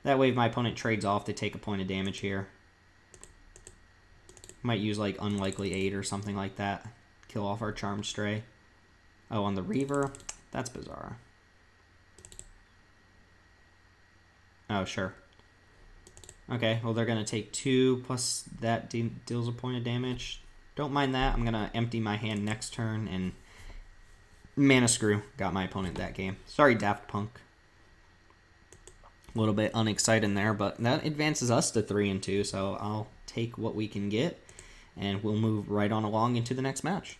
That way if my opponent trades off, they take a point of damage here. Might use like Unlikely 8 or something like that. Kill off our Charmed Stray. Oh, on the Reaver? That's bizarre. Oh, sure. Okay, well, they're going to take 2, plus that deals a point of damage. Don't mind that. I'm going to empty my hand next turn, and Mana Screw got my opponent that game. Sorry, Daft Punk. A little bit unexciting there, but that advances us to 3-2, so I'll take what we can get, and we'll move right on along into the next match.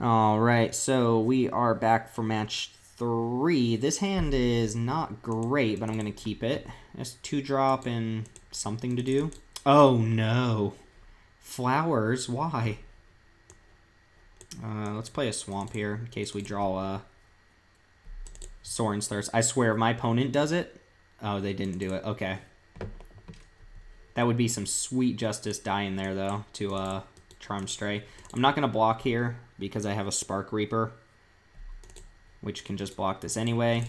All right, so we are back for match 3. This hand is not great, but I'm going to keep it. It's 2-drop and something to do. Oh, no. Flowers? Why? Let's play a swamp here in case we draw a Soren's Thirst. I swear, if my opponent does it... Oh, they didn't do it. Okay. That would be some sweet justice dying there, though, to Charm Stray. I'm not going to block here because I have a Spark Reaper, which can just block this anyway.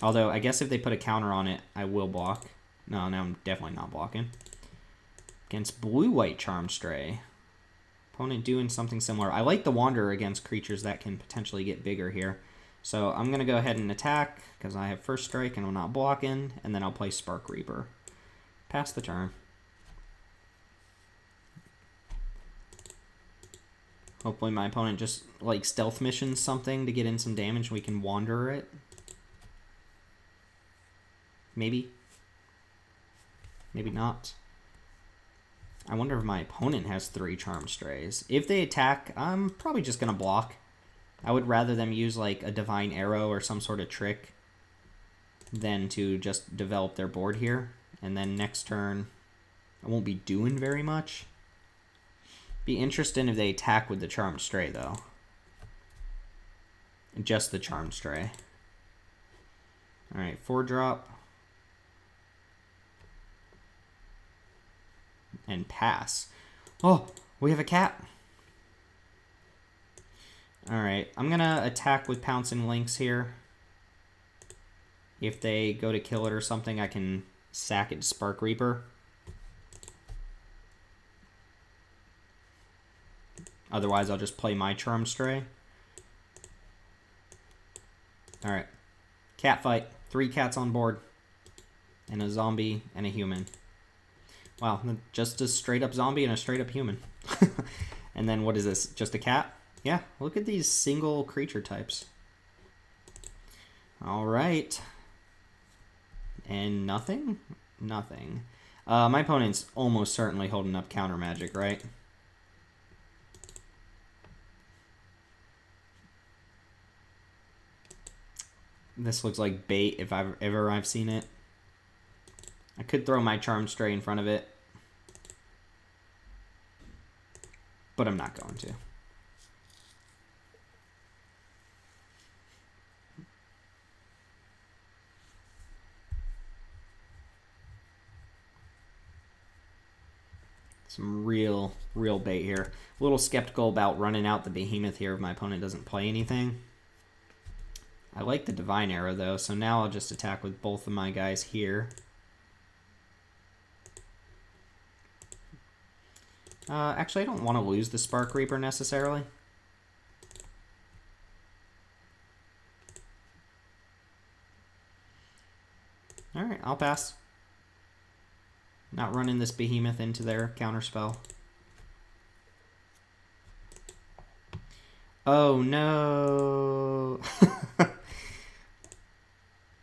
Although, I guess if they put a counter on it, I will block. No, I'm definitely not blocking. Against blue-white Charm Stray. Opponent doing something similar. I like the Wanderer against creatures that can potentially get bigger here. So I'm going to go ahead and attack because I have first strike and I'm not blocking. And then I'll play Spark Reaper. Pass the turn. Hopefully my opponent just like stealth missions something to get in some damage and we can Wanderer it. Maybe. Maybe not. I wonder if my opponent has 3 Charm Strays. If they attack, I'm probably just going to block. I would rather them use like a Divine Arrow or some sort of trick than to just develop their board here. And then next turn, I won't be doing very much. Be interesting if they attack with the Charmed Stray, though. Just the Charmed Stray. Alright, 4-drop. And pass. Oh, we have a cat. Alright, I'm going to attack with Pouncing Lynx here. If they go to kill it or something, I can sack it to Spark Reaper. Otherwise, I'll just play my Charmed Stray. Alright. Cat fight. 3 cats on board. And a zombie and a human. Wow, just a straight up zombie and a straight up human. And then what is this? Just a cat? Yeah, look at these single creature types. Alright. And nothing? Nothing. My opponent's almost certainly holding up counter magic, right? This looks like bait if I've seen it. I could throw my Charmed Stray in front of it, but I'm not going to. Some real bait here. A little skeptical about running out the Behemoth here if my opponent doesn't play anything. I like the Divine Arrow, though, so now I'll just attack with both of my guys here. Actually, I don't want to lose the Spark Reaper necessarily. Alright, I'll pass. Not running this Behemoth into their counterspell. Oh no!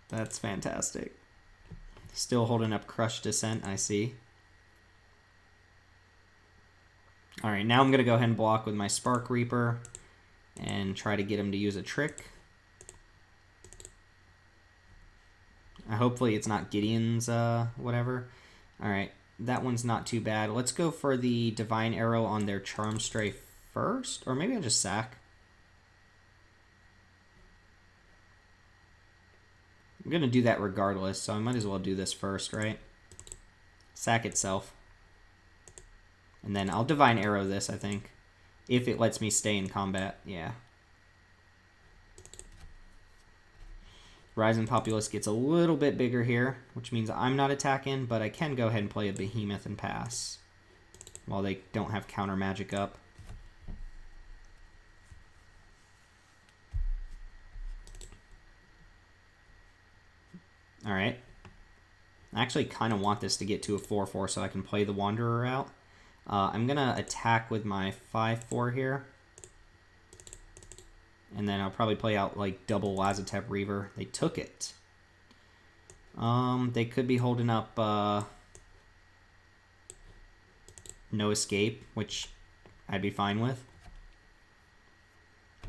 That's fantastic. Still holding up Crushed Descent, I see. Alright, now I'm going to go ahead and block with my Spark Reaper and try to get him to use a trick. Hopefully it's not Gideon's whatever. Alright, that one's not too bad. Let's go for the Divine Arrow on their Charm Stray first. Or maybe I'll just sack. I'm going to do that regardless, so I might as well do this first, right? Sack itself. And then I'll Divine Arrow this, I think. If it lets me stay in combat, yeah. Rising Populace gets a little bit bigger here, which means I'm not attacking, but I can go ahead and play a Behemoth and pass. While they don't have counter magic up. Alright. I actually kind of want this to get to a 4-4 so I can play the Wanderer out. I'm going to attack with my 5-4 here. And then I'll probably play out like double Lazotep Reaver. They took it. They could be holding up No Escape, which I'd be fine with.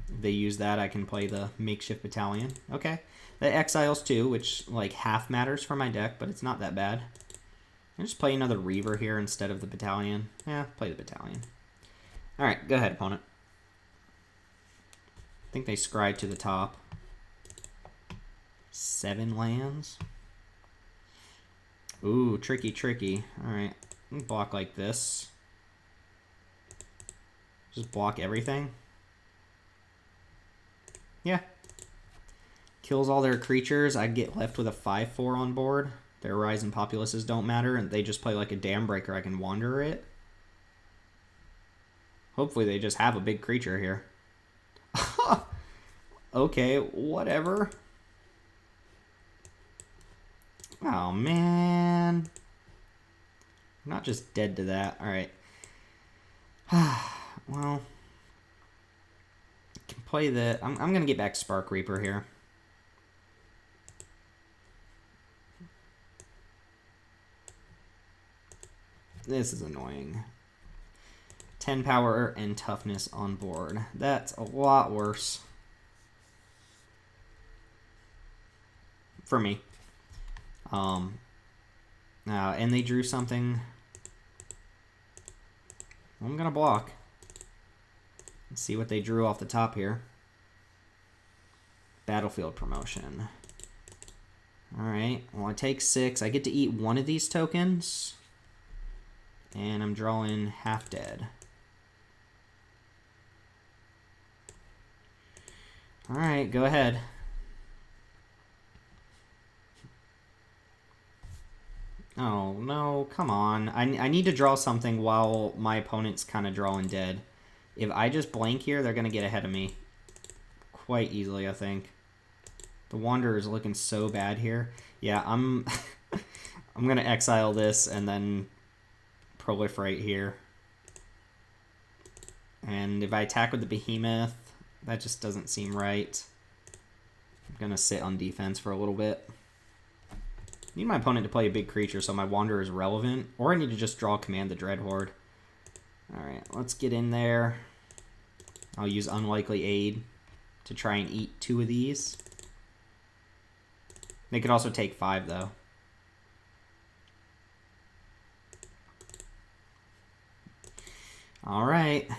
If they use that, I can play the Makeshift Battalion. Okay. The Exiles too, which like half matters for my deck, but it's not that bad. I'll just play another Reaver here instead of the Battalion. Yeah, play the Battalion. Alright, go ahead, opponent. I think they scryed to the top. 7 lands. Ooh, tricky, tricky. Alright, block like this. Just block everything. Yeah. Kills all their creatures. I get left with a 5/4 on board. Their Horizon Populaces don't matter, and they just play like a Dam Breaker. I can Wanderer it. Hopefully they just have a big creature here. Okay, whatever. Oh, man. I'm not just dead to that. Alright. Well, I can play the... I'm going to get back Spark Reaper here. This is annoying. 10 power and toughness on board. That's a lot worse. For me. And they drew something. I'm going to block. Let's see what they drew off the top here. Battlefield promotion. Alright, well I take 6. I get to eat one of these tokens. And I'm drawing half dead. Alright, go ahead. Oh, no, come on. I need to draw something while my opponent's kind of drawing dead. If I just blank here, they're going to get ahead of me. Quite easily, I think. The Wanderer is looking so bad here. Yeah, I'm I'm going to exile this and then proliferate here. And if I attack with the Behemoth, that just doesn't seem right. I'm going to sit on defense for a little bit. I need my opponent to play a big creature so my Wanderer is relevant. Or I need to just draw Command the Dreadhorde. Alright, let's get in there. I'll use Unlikely Aid to try and eat 2 of these. They could also take 5, though. Alright.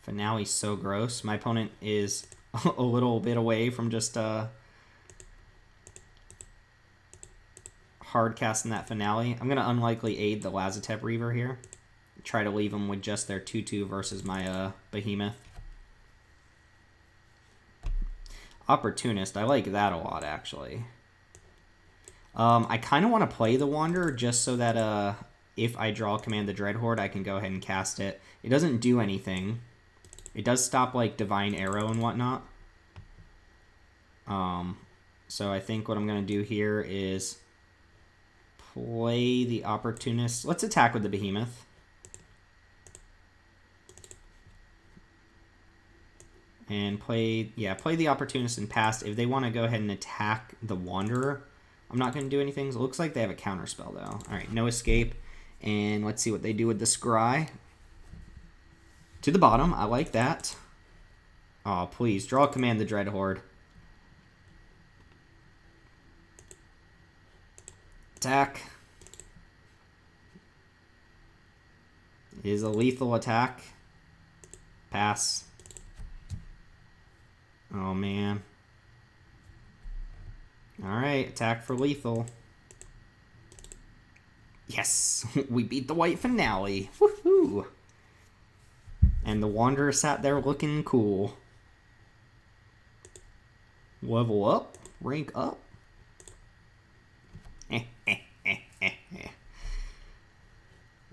Finale's so gross. My opponent is a little bit away from just hard casting that Finale. I'm going to Unlikely Aid the Lazotep Reaver here. Try to leave them with just their 2/2 versus my Behemoth. Opportunist. I like that a lot, actually. I kind of want to play the Wanderer just so that if I draw Command the Dreadhorde, I can go ahead and cast it. It doesn't do anything. It does stop like Divine Arrow and whatnot. So I think what I'm going to do here is play the Opportunist. Let's attack with the Behemoth. And play the Opportunist and pass. If they want to go ahead and attack the Wanderer, I'm not going to do anything. It looks like they have a counterspell, though. Alright, no escape. And let's see what they do with the Scry. To the bottom. I like that. Oh, please. Draw Command the Dreadhorde. Attack. It is a lethal attack. Pass. Oh, man. Alright, attack for lethal. Yes! We beat the white Finale. Woohoo! And the Wanderer sat there looking cool. Level up? Rank up?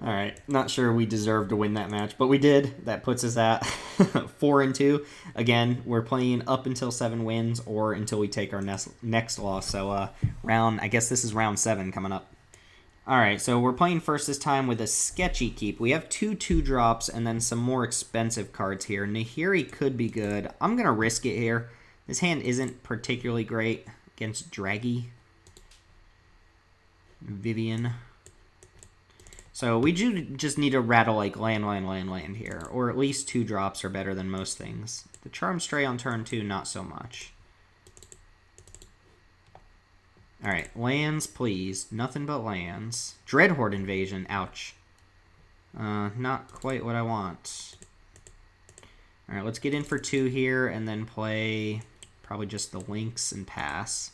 Alright, not sure we deserved to win that match, but we did. That puts us at 4-2. Again, we're playing up until 7 wins or until we take our next loss. So I guess this is round 7 coming up. Alright, so we're playing first this time with a Sketchy Keep. We have 2 2-drops and then some more expensive cards here. Nahiri could be good. I'm going to risk it here. This hand isn't particularly great against Draggy. Vivian. So we just need to rattle like land here. Or at least 2 drops are better than most things. The Charm Stray on turn 2, not so much. Alright, lands, please. Nothing but lands. Dreadhorde Invasion, ouch. Not quite what I want. All right, let's get in for 2 here and then play probably just the Lynx and pass.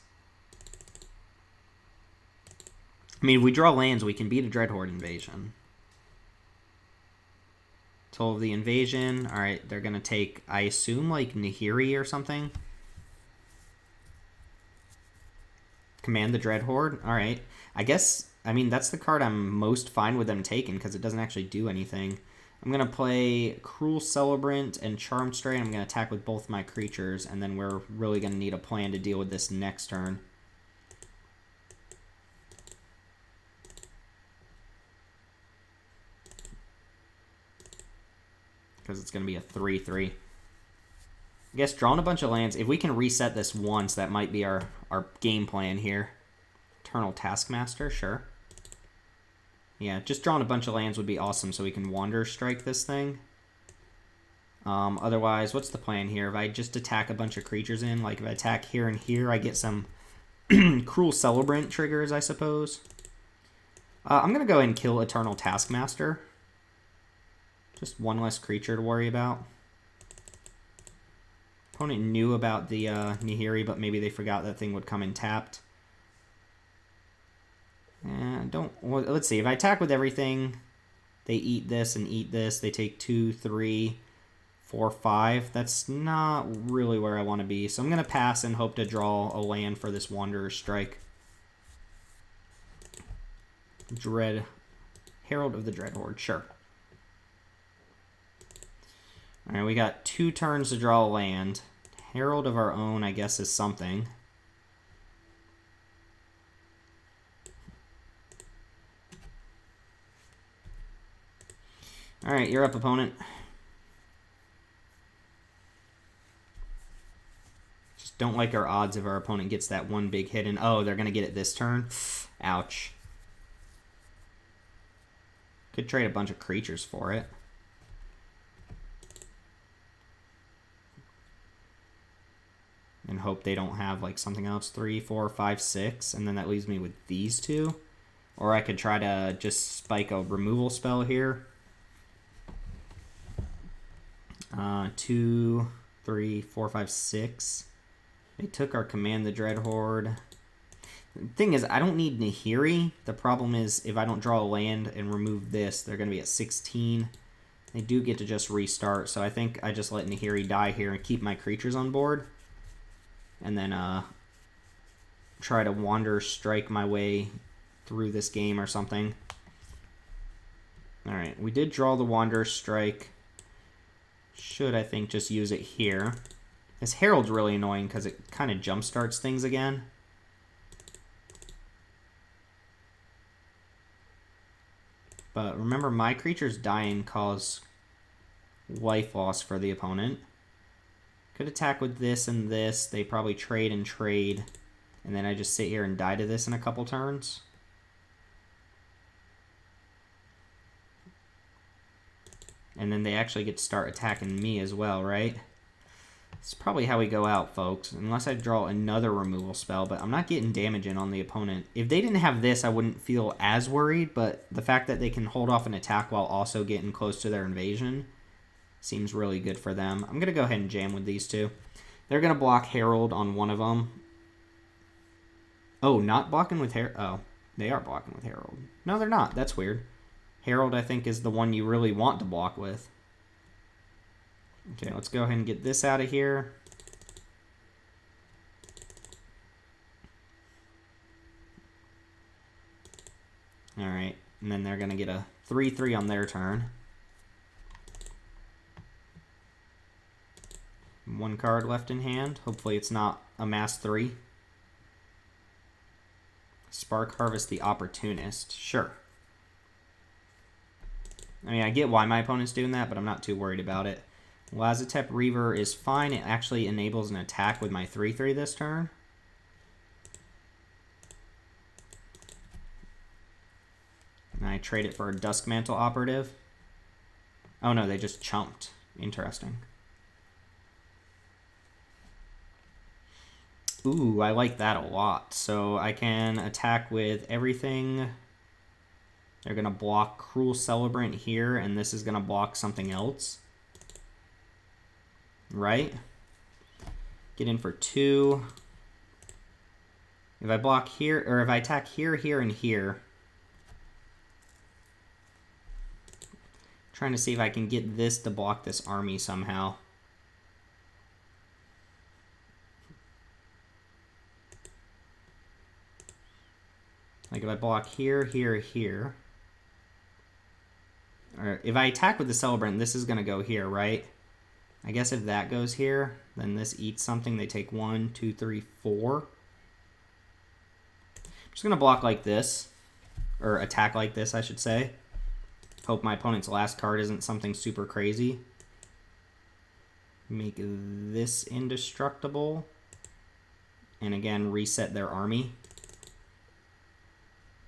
I mean, if we draw lands, we can beat a Dreadhorde invasion. Toll of the invasion. All right, they're going to take, I assume, like Nahiri or something. Command the Dreadhorde. All right. I guess, I mean, that's the card I'm most fine with them taking because it doesn't actually do anything. I'm going to play Cruel Celebrant and Charm Stray. I'm going to attack with both my creatures, and then we're really going to need a plan to deal with this next turn. Because it's going to be a 3/3. I guess drawing a bunch of lands. If we can reset this once, that might be our game plan here. Eternal Taskmaster, sure. Yeah, just drawing a bunch of lands would be awesome so we can Wander Strike this thing. Otherwise, what's the plan here? If I just attack a bunch of creatures in, like if I attack here and here, I get some Cruel Celebrant triggers, I suppose. I'm going to go ahead and kill Eternal Taskmaster. Just one less creature to worry about. Opponent knew about the Nahiri, but maybe they forgot that thing would come in tapped. Well, let's see. If I attack with everything, they eat this and eat this. They take 2, 3, 4, 5. That's not really where I want to be. So I'm going to pass and hope to draw a land for this Wanderer's Strike. Herald of the Dreadhorde, sure. Alright, we got 2 turns to draw a land. Herald of our own, I guess, is something. Alright, you're up, opponent. Just don't like our odds if our opponent gets that one big hit. And oh, they're going to get it this turn? Ouch. Could trade a bunch of creatures for it. And hope they don't have like something else. 3, 4, 5, 6. And then that leaves me with these 2. Or I could try to just spike a removal spell here. 2, 3, 4, 5, 6. They took our Command the Dreadhorde. The thing is, I don't need Nahiri. The problem is, if I don't draw a land and remove this, they're going to be at 16. They do get to just restart, so I think I just let Nahiri die here and keep my creatures on board. And then try to Wander Strike my way through this game or something. Alright, we did draw the Wander Strike. Should, I think, just use it here. This Herald's really annoying because it kind of jumpstarts things again. But remember, my creatures dying cause life loss for the opponent. Could attack with this and this. They probably trade and trade. And then I just sit here and die to this in a couple turns. And then they actually get to start attacking me as well, right? It's probably how we go out, folks. Unless I draw another removal spell, but I'm not getting damage in on the opponent. If they didn't have this, I wouldn't feel as worried, but the fact that they can hold off an attack while also getting close to their invasion seems really good for them. I'm going to go ahead and jam with these 2. They're going to block Herald on one of them. Oh, not blocking with Herald. Oh, they are blocking with Herald. No, they're not. That's weird. Herald, I think, is the one you really want to block with. Okay, let's go ahead and get this out of here. Alright, and then they're going to get a 3/3 on their turn. 1 card left in hand. Hopefully it's not a mass 3. Spark Harvest the Opportunist. Sure. I mean, I get why my opponent's doing that, but I'm not too worried about it. Lazotep Reaver is fine. It actually enables an attack with my 3/3 this turn. And I trade it for a Duskmantle Operative. Oh no, they just chumped. Interesting. Ooh, I like that a lot. So I can attack with everything. They're going to block Cruel Celebrant here, and this is going to block something else. right? Get in for 2. If I block here, or if I attack here, here, and here, trying to see if I can get this to block this army somehow. Like if I block here, here, here. Or if I attack with the Celebrant, this is going to go here, right? I guess if that goes here, then this eats something. They take 1, 2, 3, 4. I'm just going to block like this. Or attack like this, I should say. Hope my opponent's last card isn't something super crazy. Make this indestructible. And again, reset their army.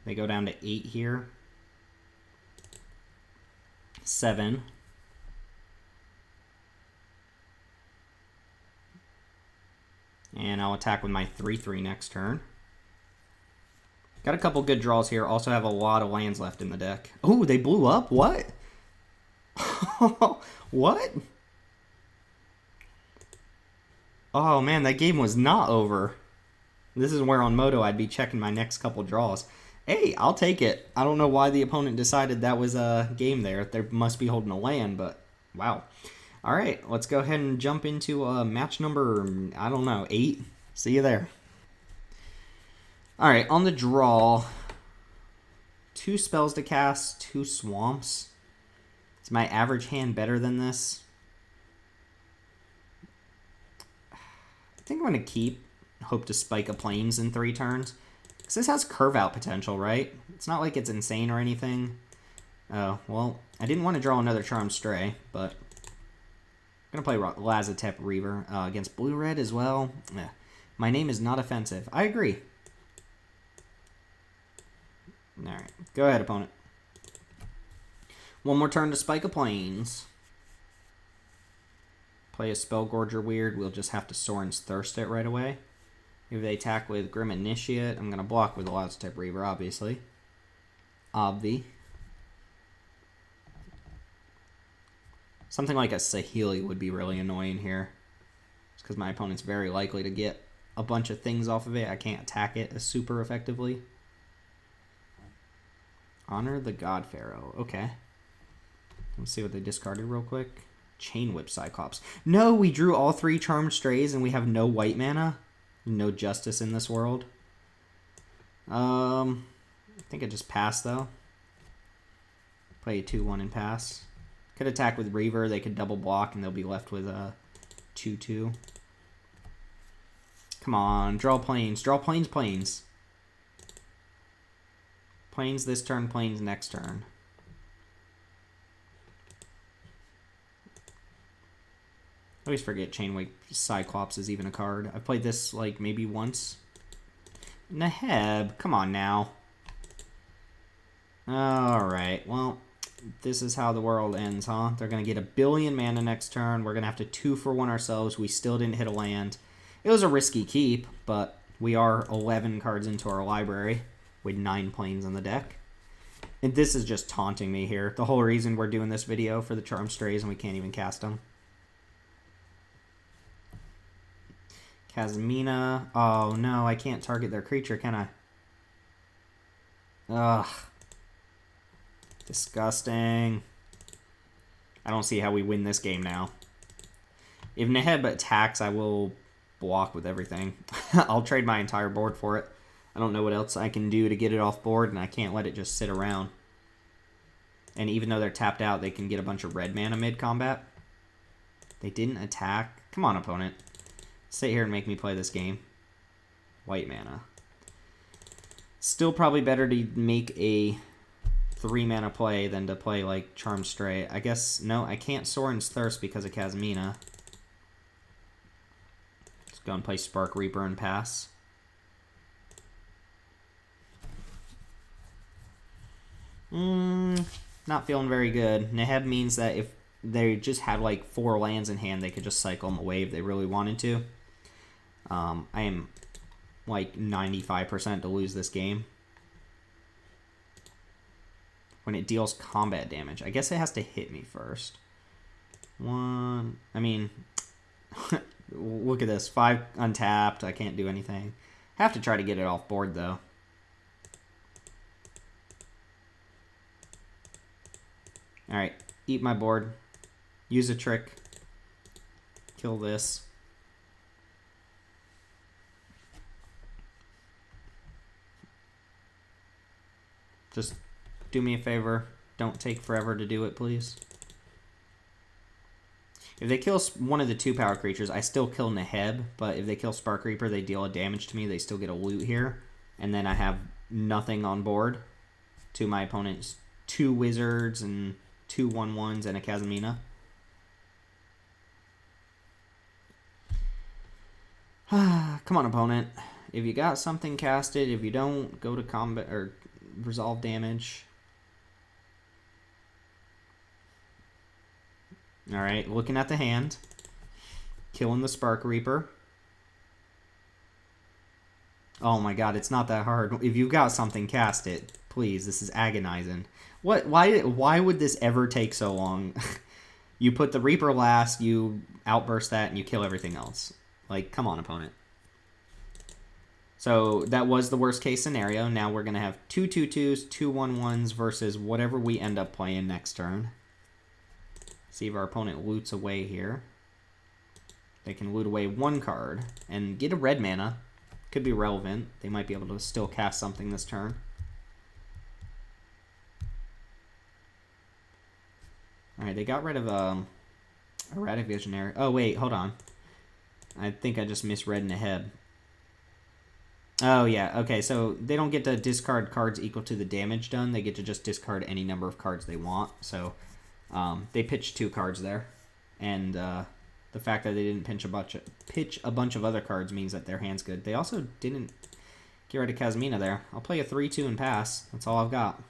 They go down to 8 here. 7. And I'll attack with my 3/3 next turn. Got a couple good draws here. Also have a lot of lands left in the deck. Oh, they blew up? What? What? Oh man, that game was not over. This is where on Moto I'd be checking my next couple draws. Hey, I'll take it. I don't know why the opponent decided that was a game there. They must be holding a land, but wow. All right, let's go ahead and jump into match number, I don't know, 8. See you there. All right, on the draw, 2 spells to cast, 2 swamps. Is my average hand better than this? I think I'm going to keep. Hope to spike a plains in 3 turns. Because this has curve out potential, right? It's not like it's insane or anything. Oh, well, I didn't want to draw another Charmed Stray, but I'm going to play Lazotep Reaver against blue-red as well. My name is not offensive. I agree. All right, go ahead, opponent. One more turn to spike a plains. Play a Spellgorger weird. We'll just have to Sorin's Thirst it right away. If they attack with Grim Initiate, I'm going to block with the Lazotep Reaver, obviously. Something like a Saheeli would be really annoying here. Just because my opponent's very likely to get a bunch of things off of it. I can't attack it super effectively. Honor the God Pharaoh. Okay. Let's see what they discarded real quick. Chain Whip Cyclops. No, we drew all 3 Charmed Strays and we have no white mana. No justice in this world. I think I just passed, though. Play a 2-1 and pass. Could attack with Reaver. They could double block, and they'll be left with a 2-2. Come on. Draw plains. Draw plains, plains. Plains this turn, plains next turn. I always forget Chainwake Cyclops is even a card. I've played this, like, maybe once. Neheb, come on now. Alright, well, this is how the world ends, huh? They're going to get 1 billion mana next turn. We're going to have to 2-for-1 ourselves. We still didn't hit a land. It was a risky keep, but we are 11 cards into our library with 9 plains on the deck. And this is just taunting me here. The whole reason we're doing this video for the Charmed Strays and we can't even cast them. Kazmina. Oh, no, I can't target their creature, can I? Ugh. Disgusting. I don't see how we win this game now. If Neheb attacks, I will block with everything. I'll trade my entire board for it. I don't know what else I can do to get it off board, and I can't let it just sit around. And even though they're tapped out, they can get a bunch of red mana mid-combat. They didn't attack. Come on, opponent. Sit here and make me play this game. White mana. Still probably better to make a 3 mana play than to play like Charmed Stray. I guess, no, I can't Sorin's Thirst because of Kazmina. Let's go and play Spark Reaper and pass. Not feeling very good. Neheb means that if they just had like 4 lands in hand, they could just cycle them away if they really wanted to. I am like 95% to lose this game. When it deals combat damage. I guess it has to hit me first. I mean, Look at this. 5 untapped. I can't do anything. Have to try to get it off board, though. Alright. Eat my board. Use a trick. Kill this. Just do me a favor. Don't take forever to do it, please. If they kill one of the 2 power creatures, I still kill Neheb, but if they kill Spark Reaper, they deal a damage to me. They still get a loot here. And then I have nothing on board to my opponent's 2 wizards and 2 1/1s and a Kazamina. Come on, opponent. If you got something casted, if you don't, go to combat or resolve damage. Alright, looking at the hand. Killing the Spark Reaper. Oh my god, it's not that hard. If you've got something, cast it. Please, this is agonizing. Why would this ever take so long? You put the Reaper last, you outburst that, and you kill everything else. Like, come on, opponent. So that was the worst case scenario. Now we're going to have 2 2/2s, 2 1/1s versus whatever we end up playing next turn. See if our opponent loots away here. They can loot away 1 card and get a red mana. Could be relevant. They might be able to still cast something this turn. Alright, they got rid of Erratic Visionary. Oh, wait, hold on. I think I just misread Neheb. Oh, yeah. Okay, so they don't get to discard cards equal to the damage done. They get to just discard any number of cards they want. So they pitched 2 cards there. And the fact that they didn't pitch a bunch of other cards means that their hand's good. They also didn't get rid of Kazmina there. I'll play a 3/2 and pass. That's all I've got.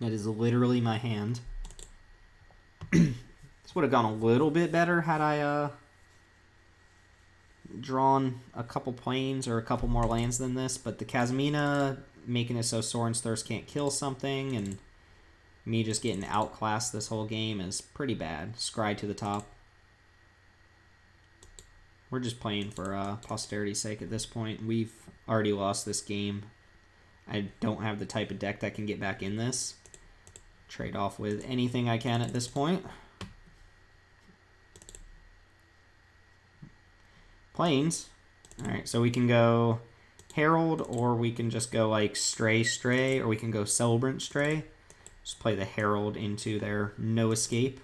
That is literally my hand. This would have gone a little bit better had I drawn a couple planes or a couple more lands than this, but the Kazmina making it so Sorin's Thirst can't kill something and me just getting outclassed this whole game is pretty bad. Scry to the top. We're just playing for posterity's sake at this point. We've already lost this game. I don't have the type of deck that can get back in this. Trade off with anything I can at this point. Planes. Alright, so we can go Herald, or we can just go like Stray, or we can go Celebrant Stray. Just play the Herald into their No Escape.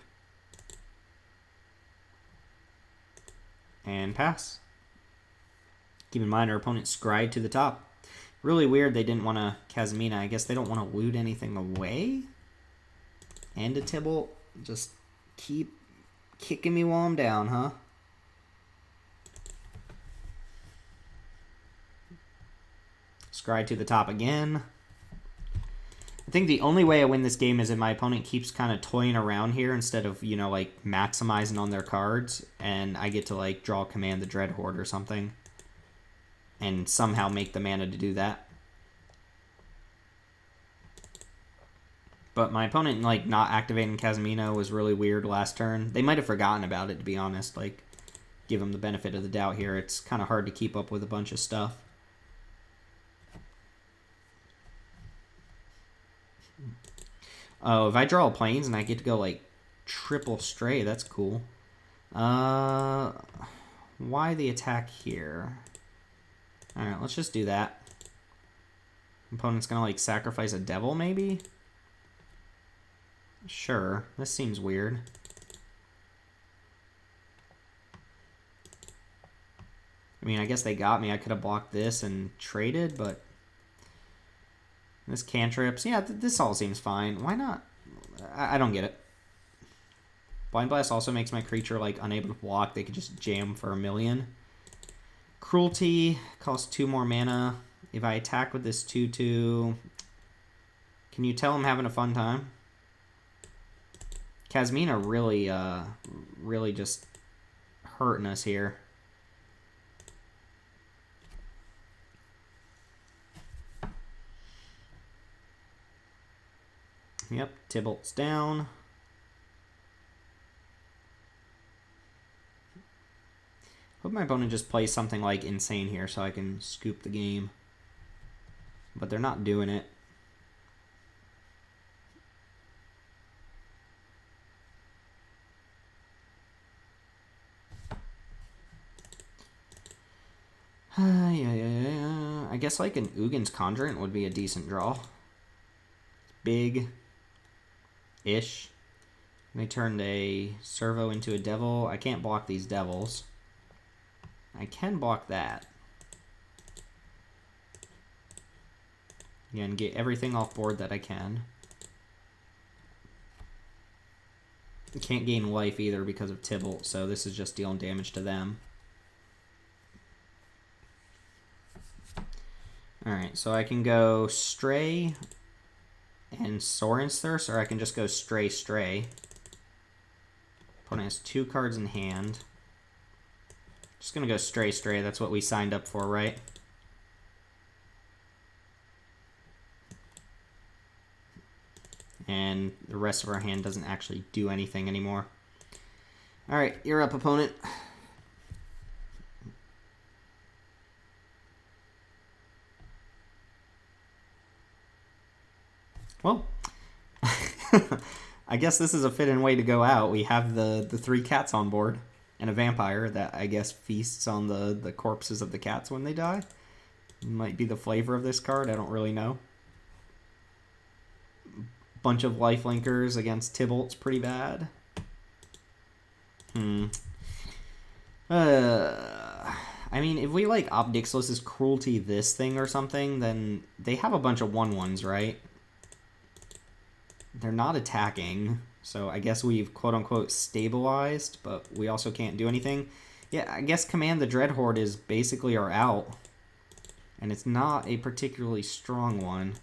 And pass. Keep in mind our opponent scried to the top. Really weird they didn't want to Kazmina. I guess they don't want to loot anything away. And a Tibble. Just keep kicking me while I'm down, huh? Scry to the top again. I think the only way I win this game is if my opponent keeps kind of toying around here instead of, you know, like maximizing on their cards, and I get to like draw Command the Dreadhorde or something and somehow make the mana to do that. But my opponent like not activating Kazmina was really weird last turn. They might have forgotten about it, to be honest. Like, give them the benefit of the doubt here. It's kind of hard to keep up with a bunch of stuff. Oh, if I draw planes and I get to go like triple Stray, that's cool. Why the attack here? Alright, let's just do that. Opponent's gonna like sacrifice a devil, maybe? Sure, this seems weird. I mean, I guess they got me. I could have blocked this and traded, but this cantrips, yeah, this all seems fine. Why not? I don't get it. Blind Blast also makes my creature like unable to block. They could just jam for 1,000,000. Cruelty costs 2 more mana. If I attack with this 2/2, can you tell I'm having a fun time? Kazmina really just hurting us here. Yep, Tybalt's down. Hope my opponent just plays something like insane here so I can scoop the game. But they're not doing it. Yeah. I guess like an Ugin's Conjurant would be a decent draw. Big-ish. They turned a Servo into a Devil. I can't block these Devils. I can block that. Again, get everything off board that I can. I can't gain life either because of Tybalt, so this is just dealing damage to them. Alright, so I can go Stray and Soren's Thirst, or I can just go Stray. Opponent has 2 cards in hand. Just gonna go Stray. That's what we signed up for, right? And the rest of our hand doesn't actually do anything anymore. Alright, you're up, opponent. Well, I guess this is a fit-in way to go out. We have the 3 cats on board and a vampire that I guess feasts on the corpses of the cats when they die. Might be the flavor of this card. I don't really know. Bunch of lifelinkers against Tybalt's pretty bad. I mean, if we like Obnixilus' Cruelty this thing or something, then they have a bunch of 1/1s, right? They're not attacking, so I guess we've quote-unquote stabilized, but we also can't do anything. Yeah, I guess Command the Dreadhorde is basically our out, and it's not a particularly strong one.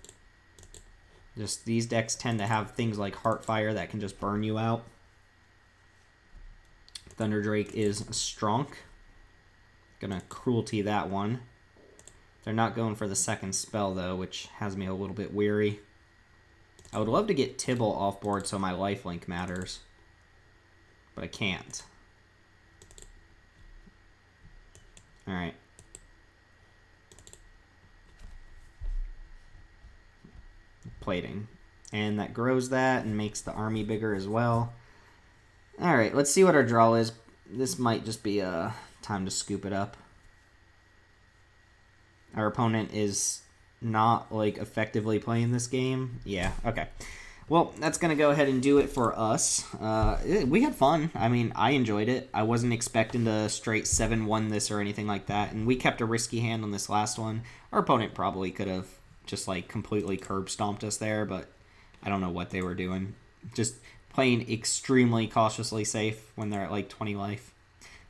Just these decks tend to have things like Heartfire that can just burn you out. Thunderdrake is Stronk. Gonna Cruelty that one. They're not going for the second spell, though, which has me a little bit weary. I would love to get Tybalt off board so my lifelink matters, but I can't. Alright. Plating. And that grows that and makes the army bigger as well. Alright, let's see what our draw is. This might just be a time to scoop it up. Our opponent is not like effectively playing this game. Yeah, okay. Well, that's going to go ahead and do it for us. We had fun. I mean, I enjoyed it. I wasn't expecting to straight 7-1 this or anything like that, and we kept a risky hand on this last one. Our opponent probably could have just like completely curb stomped us there, but I don't know what they were doing. Just playing extremely cautiously safe when they're at like 20 life.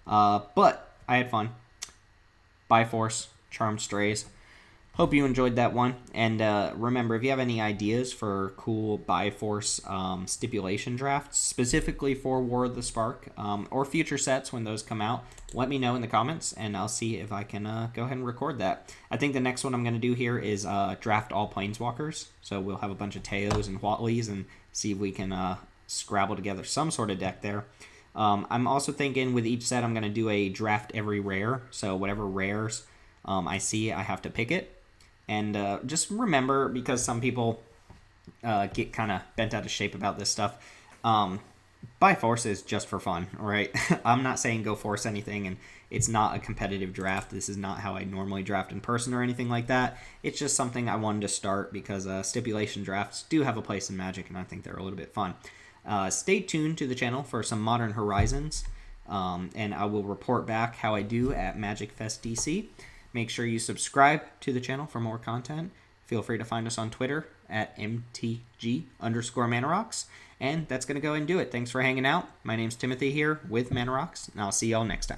But I had fun. Byforce, Charmed Strays. Hope you enjoyed that one. And remember, if you have any ideas for cool Byforce stipulation drafts, specifically for War of the Spark, or future sets when those come out, let me know in the comments, and I'll see if I can go ahead and record that. I think the next one I'm going to do here is draft all Planeswalkers. So we'll have a bunch of Teos and Huatleys and see if we can scrabble together some sort of deck there. I'm also thinking with each set I'm going to do a draft every rare. So whatever rares I see, I have to pick it. And just remember, because some people get kind of bent out of shape about this stuff, Byforce is just for fun, all right? I'm not saying go force anything, and it's not a competitive draft. This is not how I normally draft in person or anything like that. It's just something I wanted to start because stipulation drafts do have a place in Magic, and I think they're a little bit fun. Stay tuned to the channel for some Modern Horizons, and I will report back how I do at Magic Fest DC. Make sure you subscribe to the channel for more content. Feel free to find us on Twitter at MTG_ManaRocks. And that's going to go ahead and do it. Thanks for hanging out. My name's Timothy here with ManaRocks, and I'll see y'all next time.